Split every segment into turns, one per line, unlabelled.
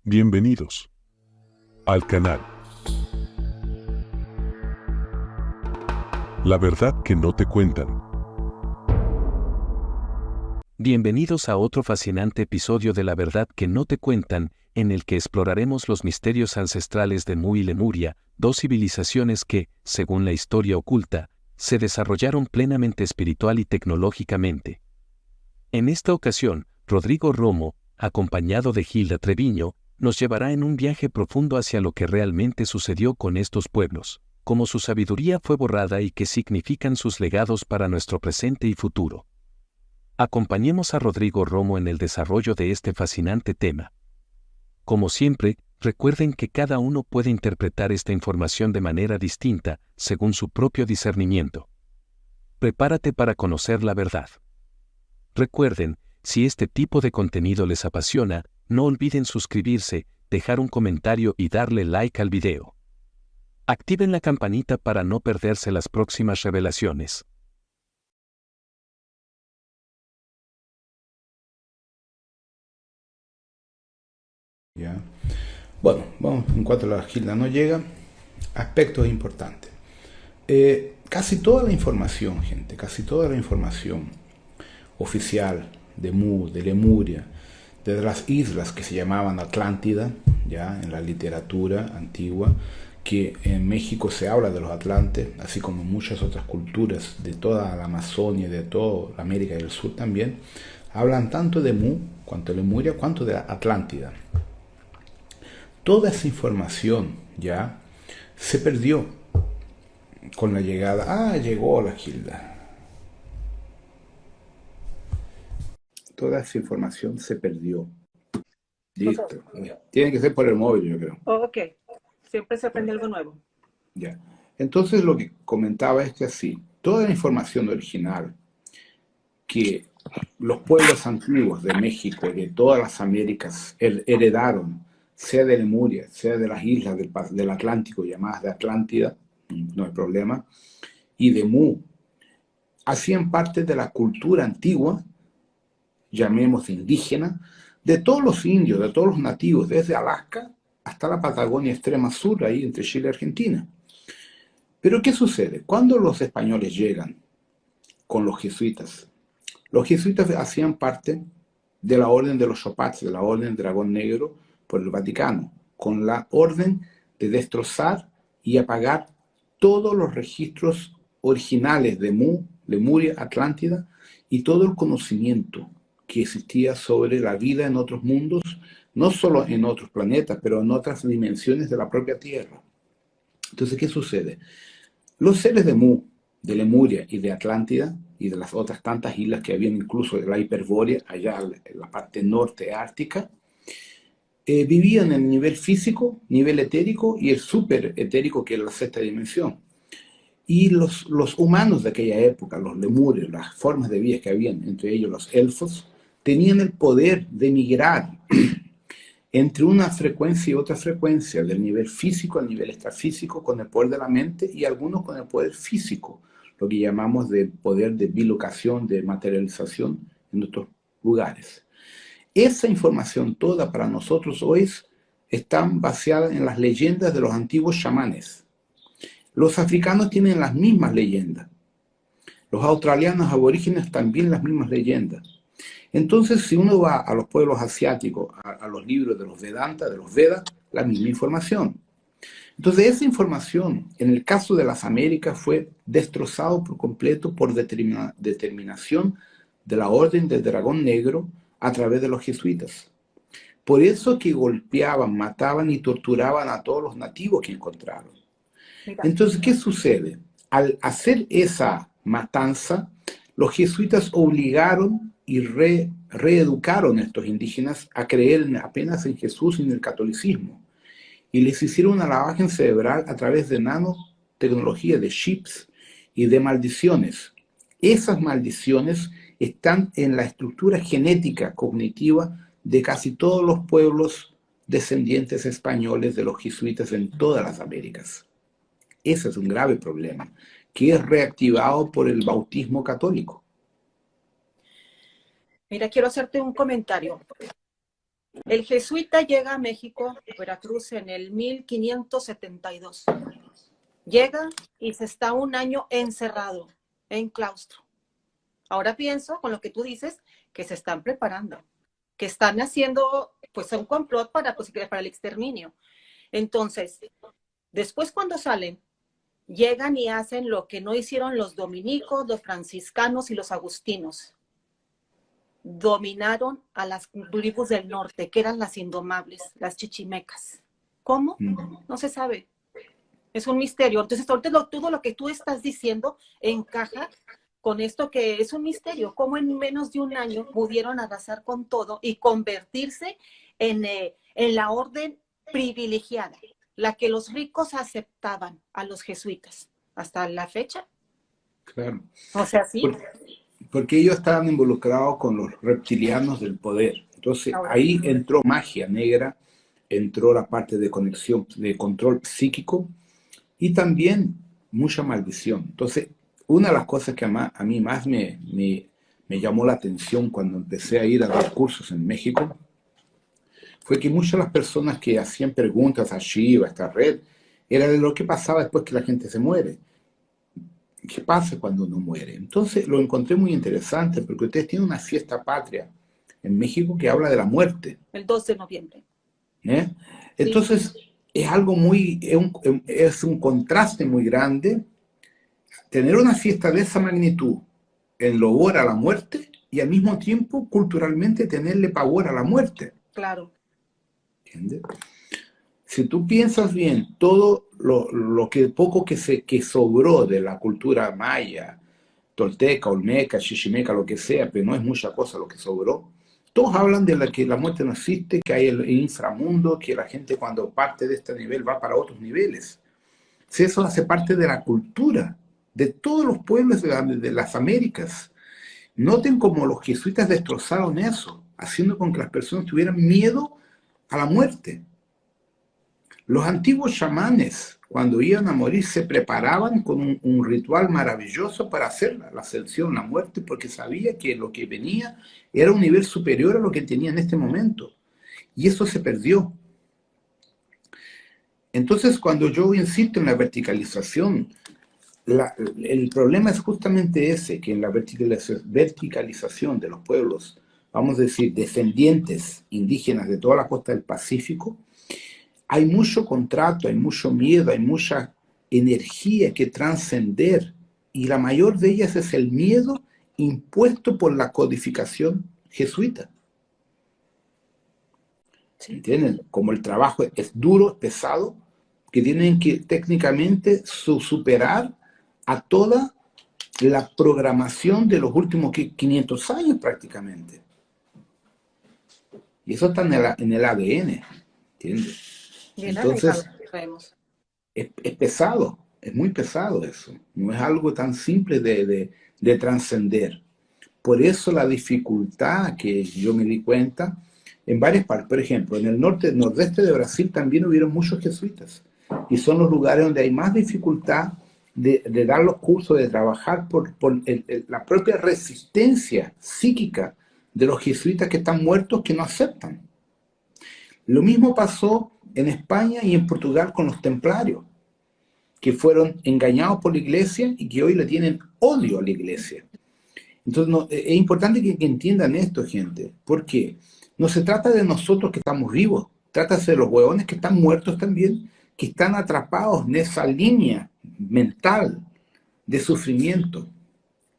Bienvenidos al canal. La verdad que no te cuentan.
Bienvenidos a otro fascinante episodio de La verdad que no te cuentan, en el que exploraremos los misterios ancestrales de Mu y Lemuria, dos civilizaciones que, según la historia oculta, se desarrollaron plenamente espiritual y tecnológicamente. En esta ocasión, Rodrigo Romo, acompañado de Gilda Treviño, nos llevará en un viaje profundo hacia lo que realmente sucedió con estos pueblos, cómo su sabiduría fue borrada y qué significan sus legados para nuestro presente y futuro. Acompañemos a Rodrigo Romo en el desarrollo de este fascinante tema. Como siempre, recuerden que cada uno puede interpretar esta información de manera distinta, según su propio discernimiento. Prepárate para conocer la verdad. Recuerden, si este tipo de contenido les apasiona, no olviden suscribirse, dejar un comentario y darle like al video. Activen la campanita para no perderse las próximas revelaciones.
¿Ya? Bueno, vamos, en cuanto la Gilda no llega, aspectos importantes. Casi toda la información, gente, casi toda la información oficial de Mu, de Lemuria, de las islas que se llamaban Atlántida, ya en la literatura antigua, que en México se habla de los Atlantes, así como en muchas otras culturas de toda la Amazonia y de toda la América del Sur también, hablan tanto de Mu, cuanto de Lemuria, cuanto de Atlántida. Toda esa información ya se perdió con la llegada. Llegó la Gilda. Toda esa información se perdió. Listo. Tiene que ser por el móvil, yo creo.
Ok. Siempre se aprende algo nuevo.
Ya. Entonces lo que comentaba es que así, toda la información original que los pueblos antiguos de México y de todas las Américas heredaron, sea de Lemuria, sea de las islas del Atlántico llamadas de Atlántida, no hay problema, y de Mu, hacían parte de la cultura antigua, llamemos indígena, de todos los indios, de todos los nativos, desde Alaska hasta la Patagonia extrema sur, ahí entre Chile y Argentina. Pero ¿qué sucede? Cuando los españoles llegan con los jesuitas hacían parte de la orden de los Chopats, de la orden Dragón Negro por el Vaticano, con la orden de destrozar y apagar todos los registros originales de Mu, Lemuria, Atlántida y todo el conocimiento que existía sobre la vida en otros mundos, no solo en otros planetas, pero en otras dimensiones de la propia Tierra. Entonces, ¿qué sucede? Los seres de Mu, de Lemuria y de Atlántida, y de las otras tantas islas que habían, incluso de la Hiperbórea, allá en la parte norte ártica, vivían en el nivel físico, nivel etérico y el super etérico, que es la sexta dimensión. Y los humanos de aquella época, los lemurios, las formas de vida que habían, entre ellos los elfos, tenían el poder de migrar entre una frecuencia y otra frecuencia, del nivel físico al nivel extrafísico, con el poder de la mente, y algunos con el poder físico, lo que llamamos de poder de bilocación, de materialización en otros lugares. Esa información toda para nosotros hoy está basada en las leyendas de los antiguos chamanes. Los africanos tienen las mismas leyendas. Los australianos aborígenes también las mismas leyendas. Entonces, si uno va a los pueblos asiáticos, a los libros de los Vedanta, de los Vedas, la misma información. Entonces, esa información, en el caso de las Américas, fue destrozado por completo por determinación de la Orden del Dragón Negro a través de los jesuitas. Por eso que golpeaban, mataban y torturaban a todos los nativos que encontraron. Entonces, ¿qué sucede? Al hacer esa matanza, los jesuitas obligaron y reeducaron a estos indígenas a creer apenas en Jesús y en el catolicismo. Y les hicieron una lavaje cerebral a través de nanotecnología, de chips y de maldiciones. Esas maldiciones están en la estructura genética cognitiva de casi todos los pueblos descendientes españoles de los jesuitas en todas las Américas. Ese es un grave problema, que es reactivado por el bautismo católico.
Mira, quiero hacerte un comentario. El jesuita llega a México, a Veracruz, en el 1572. Llega y se está un año encerrado en claustro. Ahora pienso, con lo que tú dices, que se están preparando, que están haciendo pues un complot para el exterminio. Entonces, después cuando salen, llegan y hacen lo que no hicieron los dominicos, los franciscanos y los agustinos. Dominaron a las tribus del norte, que eran las indomables, las chichimecas. ¿Cómo? No se sabe. Es un misterio. Entonces, ahorita todo lo que tú estás diciendo encaja con esto que es un misterio. ¿Cómo en menos de un año pudieron arrasar con todo y convertirse en la orden privilegiada, la que los ricos aceptaban a los jesuitas hasta la fecha?
Claro.
O sea, sí.
Porque ellos estaban involucrados con los reptilianos del poder. Entonces ahí entró magia negra, entró la parte de conexión, de control psíquico y también mucha maldición. Entonces, una de las cosas que a mí más me llamó la atención cuando empecé a ir a dar cursos en México fue que muchas de las personas que hacían preguntas a Shiva, a esta red, era de lo que pasaba después que la gente se muere. ¿Qué pasa cuando uno muere? Entonces lo encontré muy interesante porque ustedes tienen una fiesta patria en México que habla de la muerte.
El 2 de noviembre.
¿Eh? Entonces es algo es un contraste muy grande tener una fiesta de esa magnitud en loor a la muerte y al mismo tiempo culturalmente tenerle pavor a la muerte.
Claro.
¿Entiendes? Si tú piensas bien, todo lo que poco que sobró de la cultura maya, tolteca, olmeca, chichimeca, lo que sea, pero no es mucha cosa lo que sobró, todos hablan de que la muerte no existe, que hay el inframundo, que la gente cuando parte de este nivel va para otros niveles. Si eso hace parte de la cultura de todos los pueblos de las Américas. Noten cómo los jesuitas destrozaron eso, haciendo con que las personas tuvieran miedo a la muerte. Los antiguos chamanes, cuando iban a morir, se preparaban con un ritual maravilloso para hacer la ascensión, la muerte, porque sabía que lo que venía era un nivel superior a lo que tenía en este momento. Y eso se perdió. Entonces, cuando yo insisto en la verticalización, el problema es justamente ese, que en la verticalización de los pueblos, vamos a decir, descendientes indígenas de toda la costa del Pacífico, hay mucho contrato, hay mucho miedo, hay mucha energía que trascender, y la mayor de ellas es el miedo impuesto por la codificación jesuita. ¿Entienden? Como el trabajo es duro, es pesado, que tienen que técnicamente superar a toda la programación de los últimos 500 años prácticamente. Y eso está en el ADN, ¿entiendes? Entonces, es pesado, es muy pesado eso. No es algo tan simple de trascender. Por eso la dificultad que yo me di cuenta en varias partes. Por ejemplo, en el nordeste de Brasil también hubieron muchos jesuitas. Y son los lugares donde hay más dificultad de dar los cursos, de trabajar por la propia resistencia psíquica de los jesuitas que están muertos, que no aceptan. Lo mismo pasó en España y en Portugal con los templarios, que fueron engañados por la iglesia y que hoy le tienen odio a la iglesia. Entonces es importante que entiendan esto, gente, porque no se trata de nosotros que estamos vivos, trátase de los huevones que están muertos también, que están atrapados en esa línea mental de sufrimiento.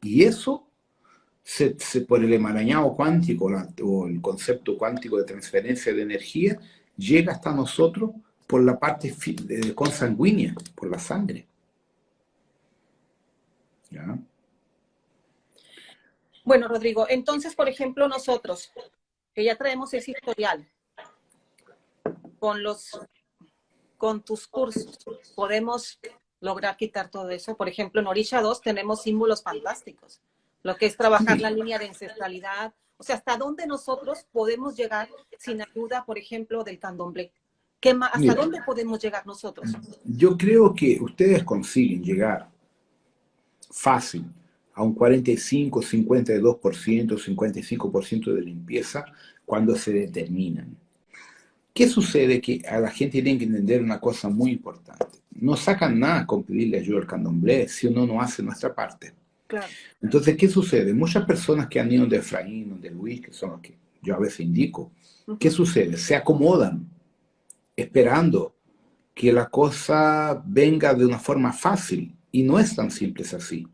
Y eso, por el emaranhado cuántico o el concepto cuántico de transferencia de energía, llega hasta nosotros por la parte consanguínea, por la sangre. ¿Ya?
Bueno, Rodrigo, entonces, por ejemplo, nosotros, que ya traemos ese historial, con tus cursos, podemos lograr quitar todo eso. Por ejemplo, en Orisha 2 tenemos símbolos fantásticos, lo que es trabajar la línea de ancestralidad. O sea, ¿hasta dónde nosotros podemos llegar sin ayuda, por ejemplo, del candomblé? ¿Hasta dónde podemos llegar nosotros?
Yo creo que ustedes consiguen llegar fácil a un 45, 52%, 55% de limpieza cuando se determinan. ¿Qué sucede? Que a la gente tiene que entender una cosa muy importante. No sacan nada con pedirle ayuda al candomblé si uno no hace nuestra parte.
Claro.
Entonces, ¿qué sucede? Muchas personas que han ido de Efraín o de Luis, que son los que yo a veces indico, ¿qué sucede? Se acomodan esperando que la cosa venga de una forma fácil y no es tan simple así.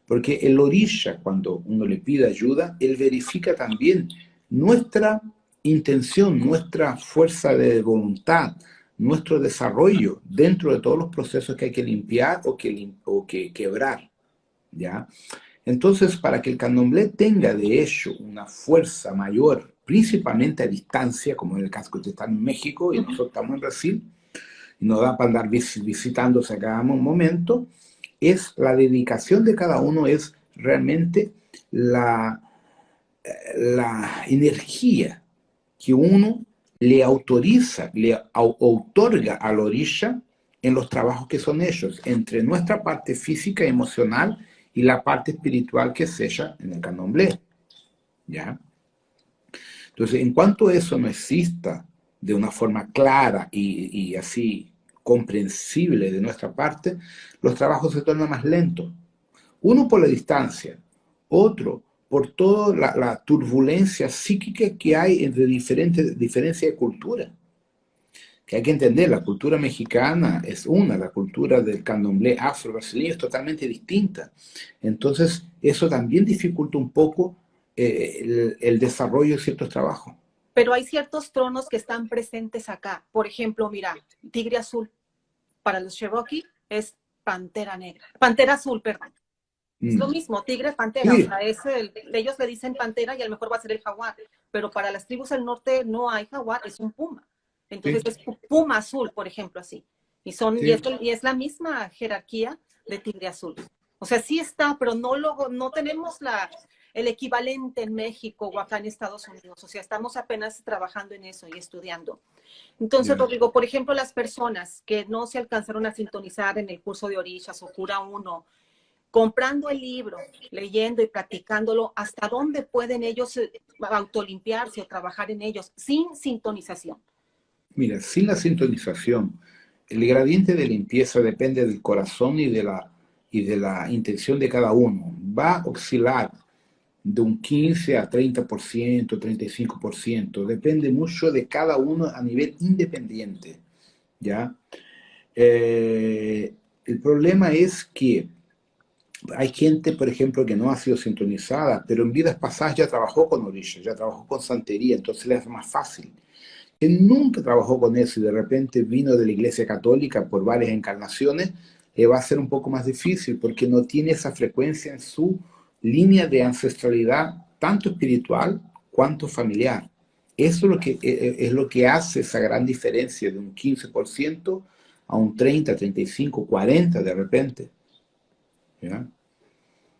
Porque el orisha, cuando uno le pide ayuda, él verifica también nuestra intención, nuestra fuerza de voluntad, nuestro desarrollo dentro de todos los procesos que hay que limpiar o que quebrar, ¿ya? Entonces, para que el candomblé tenga de hecho una fuerza mayor, principalmente a distancia, como en el caso que usted está en México y nosotros estamos en Brasil, y nos da para andar visitándose a cada momento, es la dedicación de cada uno, es realmente la energía que uno le autoriza, le otorga al orisha en los trabajos que son ellos, entre nuestra parte física y emocional y la parte espiritual que es ella en el candomblé, ¿ya? Entonces, en cuanto eso no exista de una forma clara y así comprensible de nuestra parte, los trabajos se tornan más lentos. Uno por la distancia, otro por toda la turbulencia psíquica que hay entre diferencias de cultura. Que hay que entender, la cultura mexicana es una, la cultura del candomblé afro-brasileño es totalmente distinta. Entonces, eso también dificulta un poco el desarrollo de ciertos trabajos.
Pero hay ciertos tronos que están presentes acá. Por ejemplo, mira, tigre azul. Para los Cherokee es pantera negra. Pantera azul, perdón. Es lo mismo, tigre, pantera.
Sí.
O sea, ellos le dicen pantera y a lo mejor va a ser el jaguar. Pero para las tribus del norte no hay jaguar, es un puma. Entonces es puma azul, por ejemplo, así. Y es la misma jerarquía de tigre azul. O sea, sí está, pero no tenemos el equivalente en México o acá en Estados Unidos. O sea, estamos apenas trabajando en eso y estudiando. Entonces, Rodrigo, por ejemplo, las personas que no se alcanzaron a sintonizar en el curso de orishas o cura 1, comprando el libro, leyendo y practicándolo, ¿hasta dónde pueden ellos autolimpiarse o trabajar en ellos sin sintonización?
Mira, sin la sintonización, el gradiente de limpieza depende del corazón y de la intención de cada uno. Va a oscilar de un 15 a 30%, 35%. Depende mucho de cada uno a nivel independiente, ¿ya? El problema es que hay gente, por ejemplo, que no ha sido sintonizada, pero en vidas pasadas ya trabajó con orisha, ya trabajó con santería, entonces le es más fácil. Él nunca trabajó con eso y de repente vino de la Iglesia Católica por varias encarnaciones, le va a ser un poco más difícil porque no tiene esa frecuencia en su línea de ancestralidad, tanto espiritual cuanto familiar. Eso es lo que hace esa gran diferencia de un 15% a un 30, 35, 40 de repente. ¿Ya?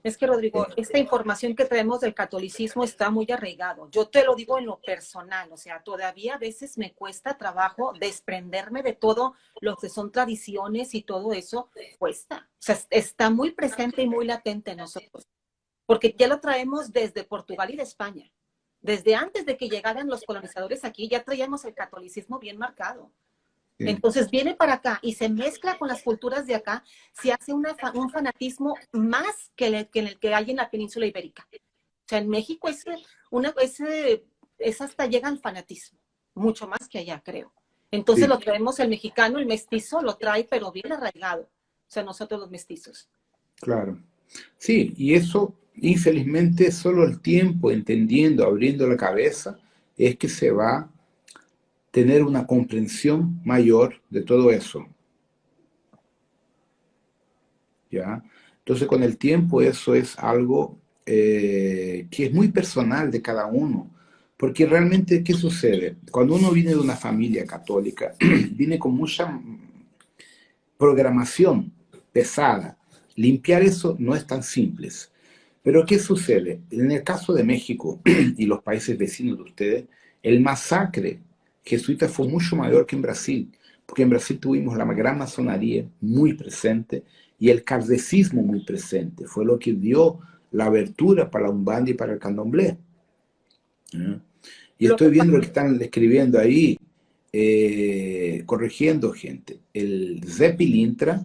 Es que, Rodrigo, esta información que traemos del catolicismo está muy arraigado. Yo te lo digo en lo personal, o sea, todavía a veces me cuesta trabajo desprenderme de todo lo que son tradiciones y todo eso cuesta. O sea, está muy presente y muy latente en nosotros, porque ya lo traemos desde Portugal y de España. Desde antes de que llegaran los colonizadores aquí, ya traíamos el catolicismo bien marcado. Entonces viene para acá y se mezcla con las culturas de acá, se hace un fanatismo más que el que hay en la península ibérica. O sea, en México es hasta llega al fanatismo, mucho más que allá, creo. Entonces lo traemos el mexicano, el mestizo, lo trae, pero bien arraigado. O sea, nosotros los mestizos.
Claro. Sí, y eso, infelizmente, solo el tiempo, entendiendo, abriendo la cabeza, es que se va tener una comprensión mayor de todo eso. ¿Ya? Entonces, con el tiempo, eso es algo que es muy personal de cada uno. Porque realmente, ¿qué sucede? Cuando uno viene de una familia católica, viene con mucha programación pesada. Limpiar eso no es tan simple. Pero ¿qué sucede? En el caso de México y los países vecinos de ustedes, el masacre jesuita fue mucho mayor que en Brasil, porque en Brasil tuvimos la gran masonería muy presente y el kardecismo muy presente. Fue lo que dio la abertura para la Umbanda y para el candomblé. Y estoy viendo lo que están escribiendo ahí. corrigiendo gente, el Zepilintra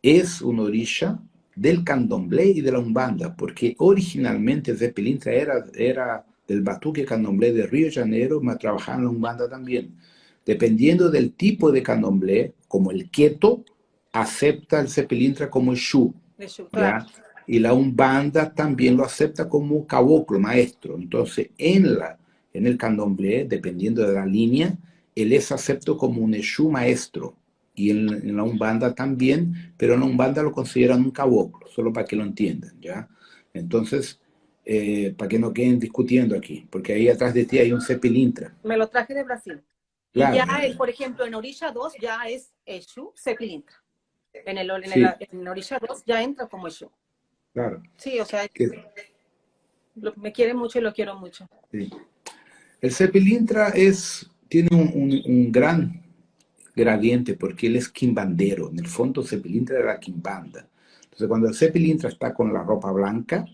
es un orisha del candomblé y de la umbanda, porque originalmente Zepilintra era del batuque candomblé de Río de Janeiro, mas trabajaba en la umbanda también. Dependiendo del tipo de candomblé, como el quieto, acepta el Zepilintra como el shu,
Claro.
¿ya? Y la umbanda también lo acepta como caboclo, maestro. Entonces, en el candomblé, dependiendo de la línea, él es acepto como un Exu maestro. Y en la Umbanda también, pero en la Umbanda lo consideran un caboclo, solo para que lo entiendan, ¿ya? Entonces, para que no queden discutiendo aquí, porque ahí atrás de ti hay un Zepilintra.
Me lo traje de Brasil. Y
Claro,
ya, por ejemplo, en Orilla 2 ya es Exu Zepilintra.
sí,
En Orilla 2 ya entra como Exu.
claro.
Sí, o sea,
Que,
me quiere mucho y lo quiero mucho.
sí. El Zepilintra tiene un gran gradiente porque él es quimbandero. En el fondo, Zepilintra era quimbanda. Entonces, cuando el Zepilintra está con la ropa blanca,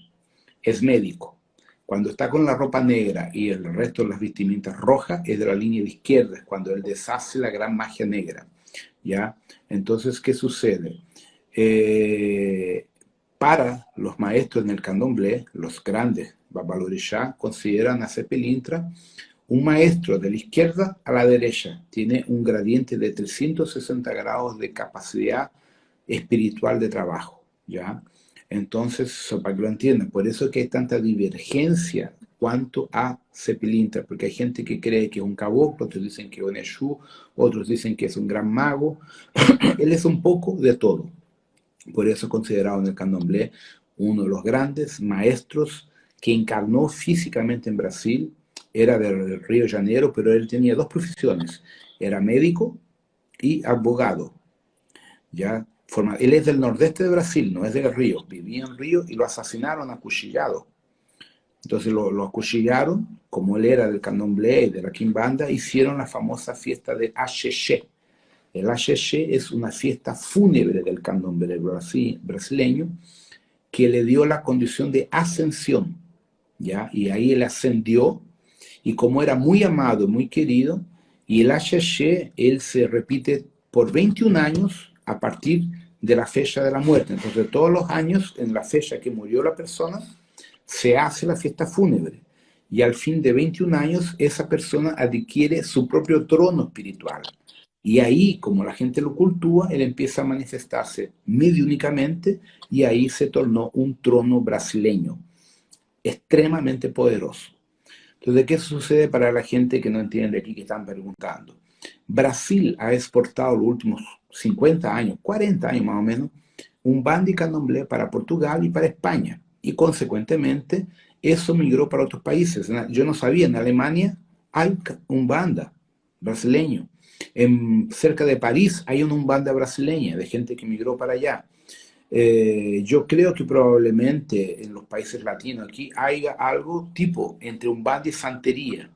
es médico. Cuando está con la ropa negra y el resto de las vestimentas rojas, es de la línea de izquierda, es cuando él deshace la gran magia negra. ¿Ya? Entonces, ¿qué sucede? Para los maestros en el candomblé, los grandes Babalorixá consideran a Zepilintra un maestro de la izquierda a la derecha. Tiene un gradiente de 360 grados de capacidad espiritual de trabajo, ¿ya? Entonces, para que lo entiendan, por eso es que hay tanta divergencia cuanto a Zepilintra, porque hay gente que cree que es un caboclo, otros dicen que es un Exu, otros dicen que es un gran mago. Él es un poco de todo. Por eso es considerado en el candomblé uno de los grandes maestros que encarnó físicamente en Brasil. Era del Río de Janeiro, pero él tenía dos profesiones. Era médico y abogado. ¿Ya? Él es del nordeste de Brasil, no es del Río. Vivía en Río y lo asesinaron acuchillado. Entonces lo acuchillaron, como él era del candomblé y de la quimbanda, hicieron la famosa fiesta de Axexé. El Axexé es una fiesta fúnebre del candomblé brasileño que le dio la condición de ascensión, ¿ya? Y ahí él ascendió, y como era muy amado, muy querido, y el Axexé, él se repite por 21 años a partir de la fecha de la muerte. Entonces, todos los años, en la fecha que murió la persona, se hace la fiesta fúnebre. Y al fin de 21 años, esa persona adquiere su propio trono espiritual. Y ahí, como la gente lo cultúa, él empieza a manifestarse mediúnicamente y ahí se tornó un trono brasileño, extremadamente poderoso. Entonces, ¿qué sucede para la gente que no entiende aquí, que están preguntando? Brasil ha exportado los últimos 50 años, 40 años más o menos, un banda y candomblé para Portugal y para España. Y consecuentemente, eso migró para otros países. Yo no sabía, en Alemania hay un banda brasileño. Cerca de París hay una umbanda brasileña de gente que migró para allá. Yo creo que probablemente en los países latinos aquí haya algo tipo entre umbanda y santería.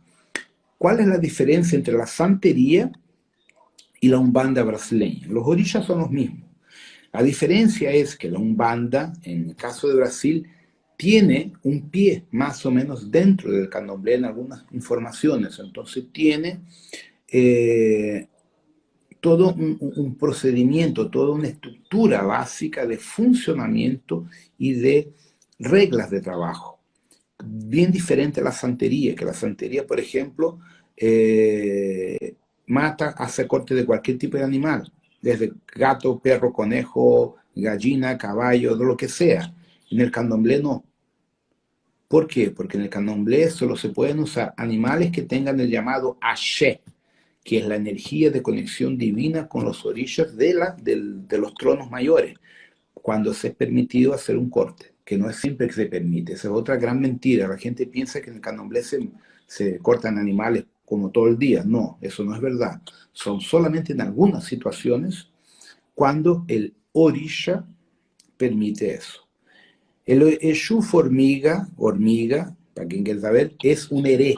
¿Cuál es la diferencia entre la santería y la umbanda brasileña? Los orishas son los mismos. La diferencia es que la umbanda, en el caso de Brasil, tiene un pie más o menos dentro del candomblé en algunas informaciones. Entonces tiene todo un procedimiento, toda una estructura básica de funcionamiento y de reglas de trabajo. Bien diferente a la santería, que la santería, por ejemplo, mata, hace corte de cualquier tipo de animal, desde gato, perro, conejo, gallina, caballo, de lo que sea. En el candomblé no. ¿Por qué? Porque en el candomblé solo se pueden usar animales que tengan el llamado axé, que es la energía de conexión divina con los orishas de los tronos mayores, cuando se es permitido hacer un corte, que no es siempre que se permite. Esa es otra gran mentira. La gente piensa que en el candomblé se cortan animales como todo el día. No, eso no es verdad. Son solamente en algunas situaciones cuando el orisha permite eso. El Exu hormiga, para quien quiera saber, es un heré.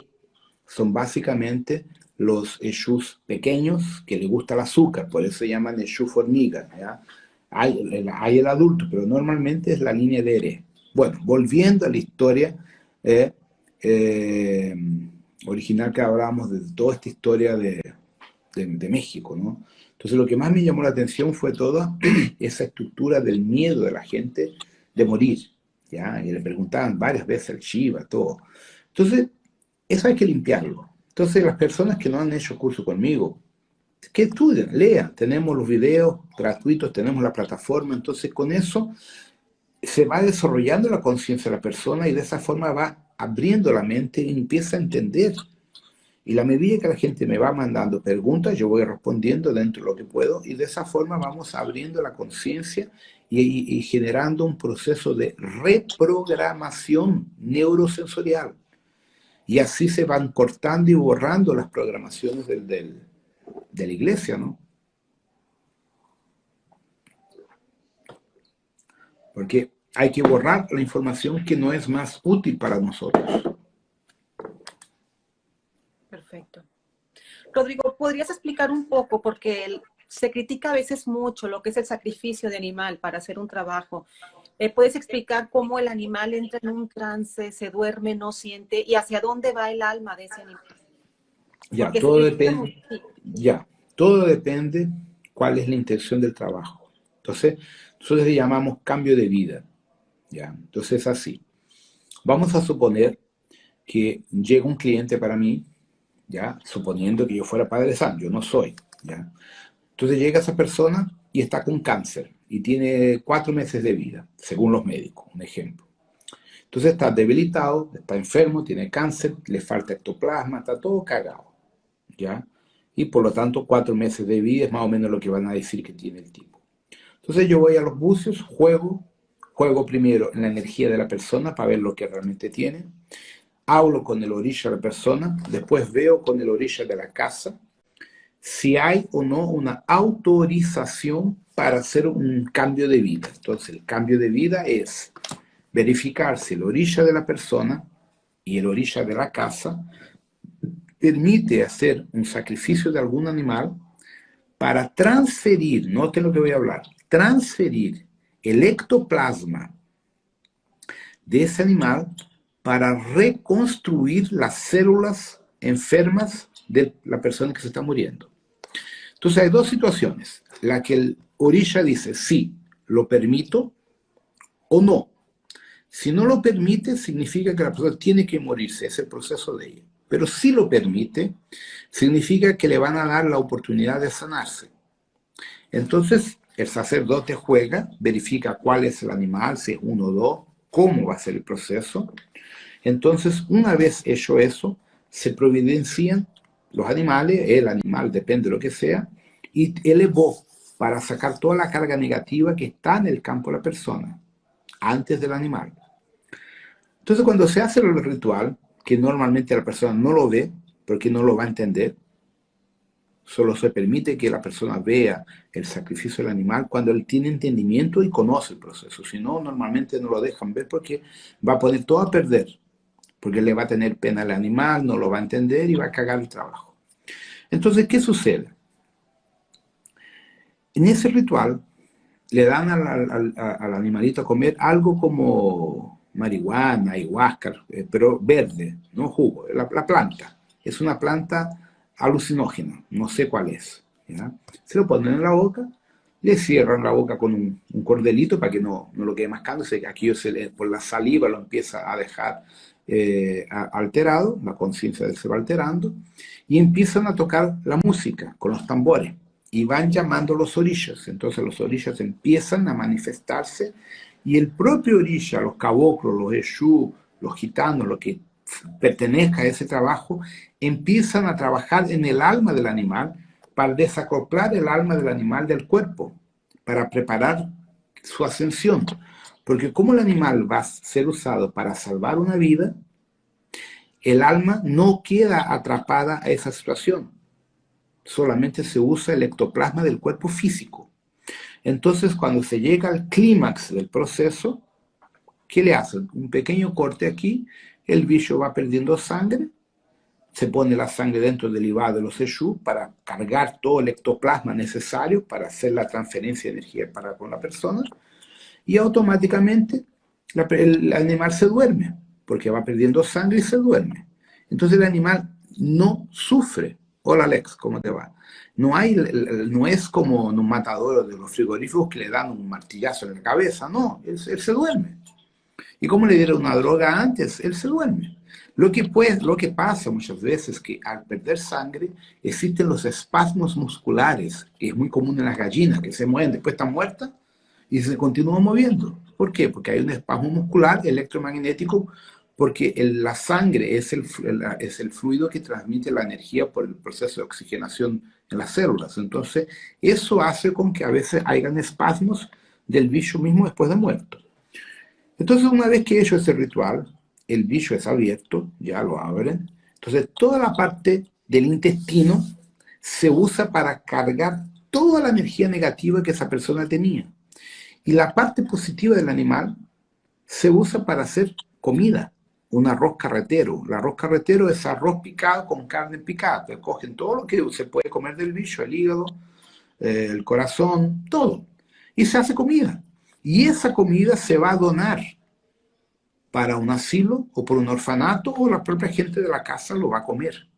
Son básicamente los Exus pequeños que les gusta el azúcar, por eso se llaman Exu hormiga. ¿Ya? Hay el adulto, pero normalmente es la línea de heré. Bueno, volviendo a la historia original que hablábamos de toda esta historia de México, ¿no? Entonces lo que más me llamó la atención fue toda esa estructura del miedo de la gente de morir, ¿ya? Y le preguntaban varias veces al Shiva, todo. Entonces, eso hay que limpiarlo. Entonces, las personas que no han hecho curso conmigo, que estudien, lean. Tenemos los videos gratuitos, tenemos la plataforma. Entonces, con eso se va desarrollando la conciencia de la persona y de esa forma va abriendo la mente y empieza a entender. Y la medida que la gente me va mandando preguntas, yo voy respondiendo dentro de lo que puedo y de esa forma vamos abriendo la conciencia y generando un proceso de reprogramación neurosensorial. Y así se van cortando y borrando las programaciones de la iglesia, ¿no? Porque hay que borrar la información que no es más útil para nosotros.
Perfecto. Rodrigo, ¿podrías explicar un poco? Porque se critica a veces mucho lo que es el sacrificio de animal para hacer un trabajo. ¿Puedes explicar cómo el animal entra en un trance, se duerme, no siente, y hacia dónde va el alma de ese animal?
Ya,
Porque
todo depende. Ya, todo depende cuál es la intención del trabajo. Entonces, nosotros le llamamos cambio de vida. Ya, entonces es así. Vamos a suponer que llega un cliente para mí, ya, suponiendo que yo fuera Padre San, yo no soy, ya. Entonces llega esa persona y está con cáncer y tiene 4 meses de vida, según los médicos, un ejemplo. Entonces está debilitado, está enfermo, tiene cáncer, le falta ectoplasma, está todo cagado, ¿ya? Y por lo tanto 4 meses de vida es más o menos lo que van a decir que tiene el tipo. Entonces yo voy a los bucios, juego primero en la energía de la persona para ver lo que realmente tiene, hablo con el orilla de la persona, después veo con el orilla de la casa si hay o no una autorización para hacer un cambio de vida. Entonces el cambio de vida es verificar si el orilla de la persona y el orilla de la casa permite hacer un sacrificio de algún animal para transferir, noten lo que voy a hablar, transferir el ectoplasma de ese animal para reconstruir las células enfermas de la persona que se está muriendo. Entonces hay dos situaciones, la que el orilla dice sí, lo permito o no. Si no lo permite, significa que la persona tiene que morirse, es el proceso de ella. Pero si lo permite, significa que le van a dar la oportunidad de sanarse. Entonces el sacerdote juega, verifica cuál es el animal, si es uno o dos, cómo va a ser el proceso. Entonces, una vez hecho eso, se providencian los animales, el animal, depende de lo que sea, y elevó para sacar toda la carga negativa que está en el campo de la persona, antes del animal. Entonces, cuando se hace el ritual, que normalmente la persona no lo ve, porque no lo va a entender, solo se permite que la persona vea el sacrificio del animal cuando él tiene entendimiento y conoce el proceso. Si no, normalmente no lo dejan ver porque va a poner todo a perder. Porque le va a tener pena al animal, no lo va a entender y va a cagar el trabajo. Entonces, ¿qué sucede? En ese ritual le dan al animalito a comer algo como marihuana, ayahuasca, pero verde, no jugo, la planta. Es una planta alucinógena, no sé cuál es, ¿ya? Se lo ponen en la boca, le cierran la boca con un cordelito para que no lo quede mascando, aquí por la saliva lo empieza a dejar alterado, la conciencia se va alterando, y empiezan a tocar la música con los tambores, y van llamando los orillas, entonces los orillas empiezan a manifestarse, y el propio orilla, los caboclos, los exú, los gitanos, lo que pertenezca a ese trabajo, empiezan a trabajar en el alma del animal para desacoplar el alma del animal del cuerpo, para preparar su ascensión. Porque como el animal va a ser usado para salvar una vida, el alma no queda atrapada a esa situación. Solamente se usa el ectoplasma del cuerpo físico. Entonces, cuando se llega al clímax del proceso, ¿qué le hacen? Un pequeño corte aquí, el bicho va perdiendo sangre, se pone la sangre dentro del IVA de los Exú para cargar todo el ectoplasma necesario para hacer la transferencia de energía con la persona, y automáticamente el animal se duerme, porque va perdiendo sangre y se duerme. Entonces el animal no sufre, Hola Alex, ¿cómo te va? No es como en un matador de los frigoríficos que le dan un martillazo en la cabeza, no, él se duerme. Y como le dieron una droga antes, él se duerme. Lo que pasa muchas veces es que al perder sangre existen los espasmos musculares, que es muy común en las gallinas, que se mueven después están muertas y se continúan moviendo. ¿Por qué? Porque hay un espasmo muscular electromagnético, porque la sangre es el fluido que transmite la energía por el proceso de oxigenación en las células. Entonces, eso hace con que a veces hayan espasmos del bicho mismo después de muerto. Entonces, una vez que he hecho ese ritual, el bicho es abierto, ya lo abren. Entonces, toda la parte del intestino se usa para cargar toda la energía negativa que esa persona tenía. Y la parte positiva del animal se usa para hacer comida, un arroz carretero. El arroz carretero es arroz picado con carne picada. Entonces, cogen todo lo que se puede comer del bicho, el hígado, el corazón, todo. Y se hace comida. Y esa comida se va a donar para un asilo o por un orfanato, o la propia gente de la casa lo va a comer.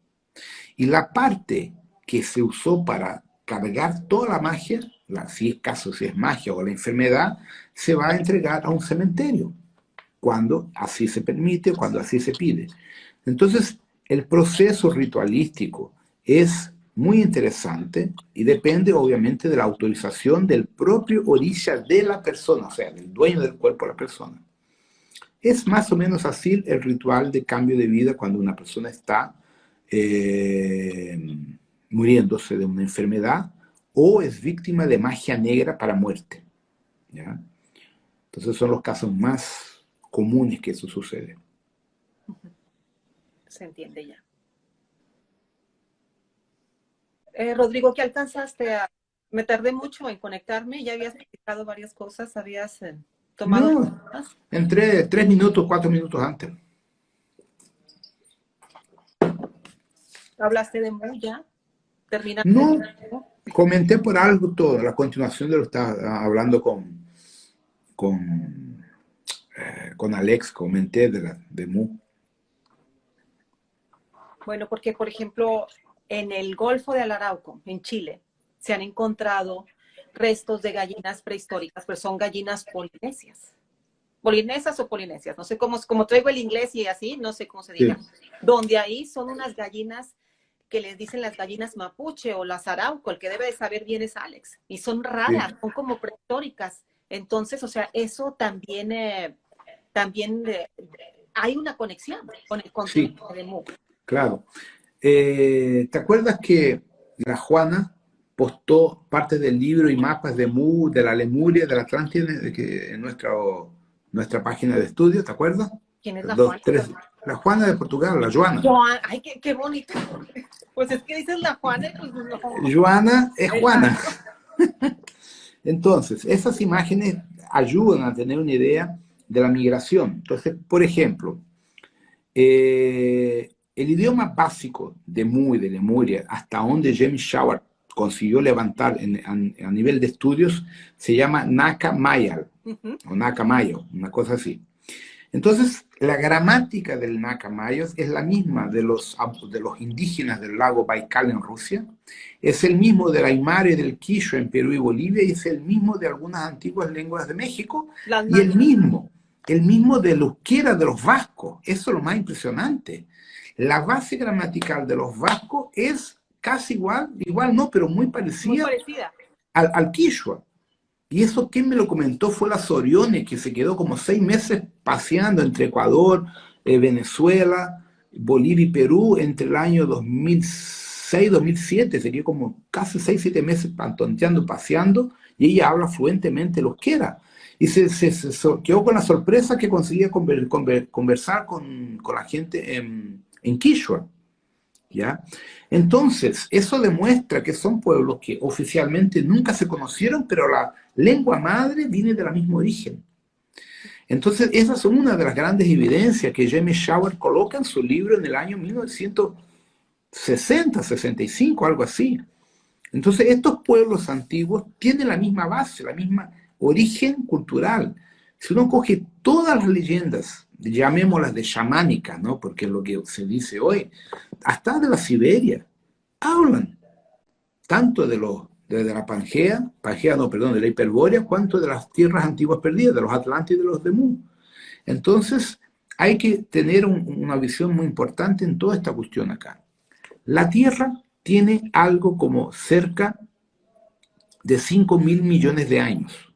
Y la parte que se usó para cargar toda la magia, si es magia o la enfermedad, se va a entregar a un cementerio, cuando así se permite, cuando así se pide. Entonces, el proceso ritualístico es muy interesante y depende obviamente de la autorización del propio orisha de la persona, o sea, del dueño del cuerpo de la persona. Es más o menos así el ritual de cambio de vida cuando una persona está muriéndose de una enfermedad o es víctima de magia negra para muerte, ¿ya? Entonces son los casos más comunes que eso sucede.
Se entiende ya. Rodrigo, ¿qué alcanzaste a...? Me tardé mucho en conectarme, ya habías explicado varias cosas, habías tomado...
No, entré 3 minutos, 4 minutos antes.
¿Hablaste de Mu ya? ¿Terminaste?
No, comenté por algo todo, la continuación de lo que estaba hablando con Alex, comenté de Mu.
Bueno, porque por ejemplo, en el Golfo de Alarauco, en Chile, se han encontrado restos de gallinas prehistóricas, pero son gallinas polinesias. Polinesas o polinesias, no sé cómo, como traigo el inglés y así, no sé cómo se diga. Sí. Donde ahí son unas gallinas que les dicen las gallinas mapuche o las arauco, el que debe de saber bien es Alex. Y son raras, sí, son como prehistóricas. Entonces, o sea, eso también, hay una conexión con el concepto, sí, de Mu.
Claro. ¿Te acuerdas que la Juana postó parte del libro y mapas de Mu, de la Lemuria, de la Atlántida, en nuestra página de estudio? ¿Te acuerdas?
¿Quién es la Juana?
La Juana de Portugal, la Joana.
Ay, qué bonito. Pues es que dices la Juana, pues no.
Joana es Juana. Entonces, esas imágenes ayudan a tener una idea de la migración. Entonces, por ejemplo, el idioma básico de Mu y de Lemuria, hasta donde James Showard consiguió levantar a nivel de estudios, se llama Naka Mayal, o Naka Mayo, una cosa así. Entonces, la gramática del Naka Mayo es la misma de los indígenas del lago Baikal en Rusia, es el mismo del Aymara y del Quechua en Perú y Bolivia, y es el mismo de algunas antiguas lenguas de México, y el mismo del euskera de los vascos. Eso es lo más impresionante. La base gramatical de los vascos es casi igual no, pero muy parecida. Al Quechua. Y eso, quien me lo comentó fue la Sorione, que se quedó como 6 meses paseando entre Ecuador, Venezuela, Bolivia y Perú entre el año 2006, 2007. Se quedó como casi 6, 7 meses pantonteando, paseando, y ella habla fluentemente el euskera. Y se quedó con la sorpresa que conseguía conversar con la gente en Quechua, ¿ya? Entonces, eso demuestra que son pueblos que oficialmente nunca se conocieron, pero la lengua madre viene de la misma origen. Entonces, esas son una de las grandes evidencias que James Showard coloca en su libro en el año 1960, 65, algo así. Entonces, estos pueblos antiguos tienen la misma base, la misma origen cultural. Si uno coge todas las leyendas, llamémoslas de chamánicas, ¿no? Porque es lo que se dice hoy, hasta de la Siberia, hablan tanto de la Pangea no, perdón, de la Hiperbórea, cuanto de las tierras antiguas perdidas, de los Atlantes y de los de Mu. Entonces, hay que tener una visión muy importante en toda esta cuestión acá. La Tierra tiene algo como cerca de 5.000 millones de años.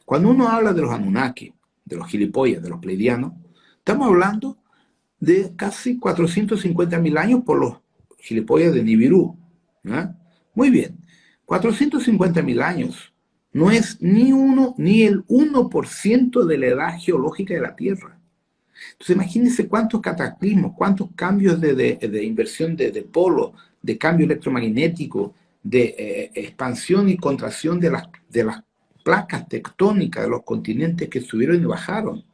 Cuando uno habla de los Anunnaki, de los gilipollas, de los pleidianos, estamos hablando de casi 450.000 años por los gilipollas de Nibiru. ¿No? Muy bien, 450.000 años no es ni el 1% de la edad geológica de la Tierra. Entonces imagínense cuántos cataclismos, cuántos cambios de inversión de polo, de cambio electromagnético, de expansión y contracción de las placas tectónicas de los continentes que subieron y bajaron.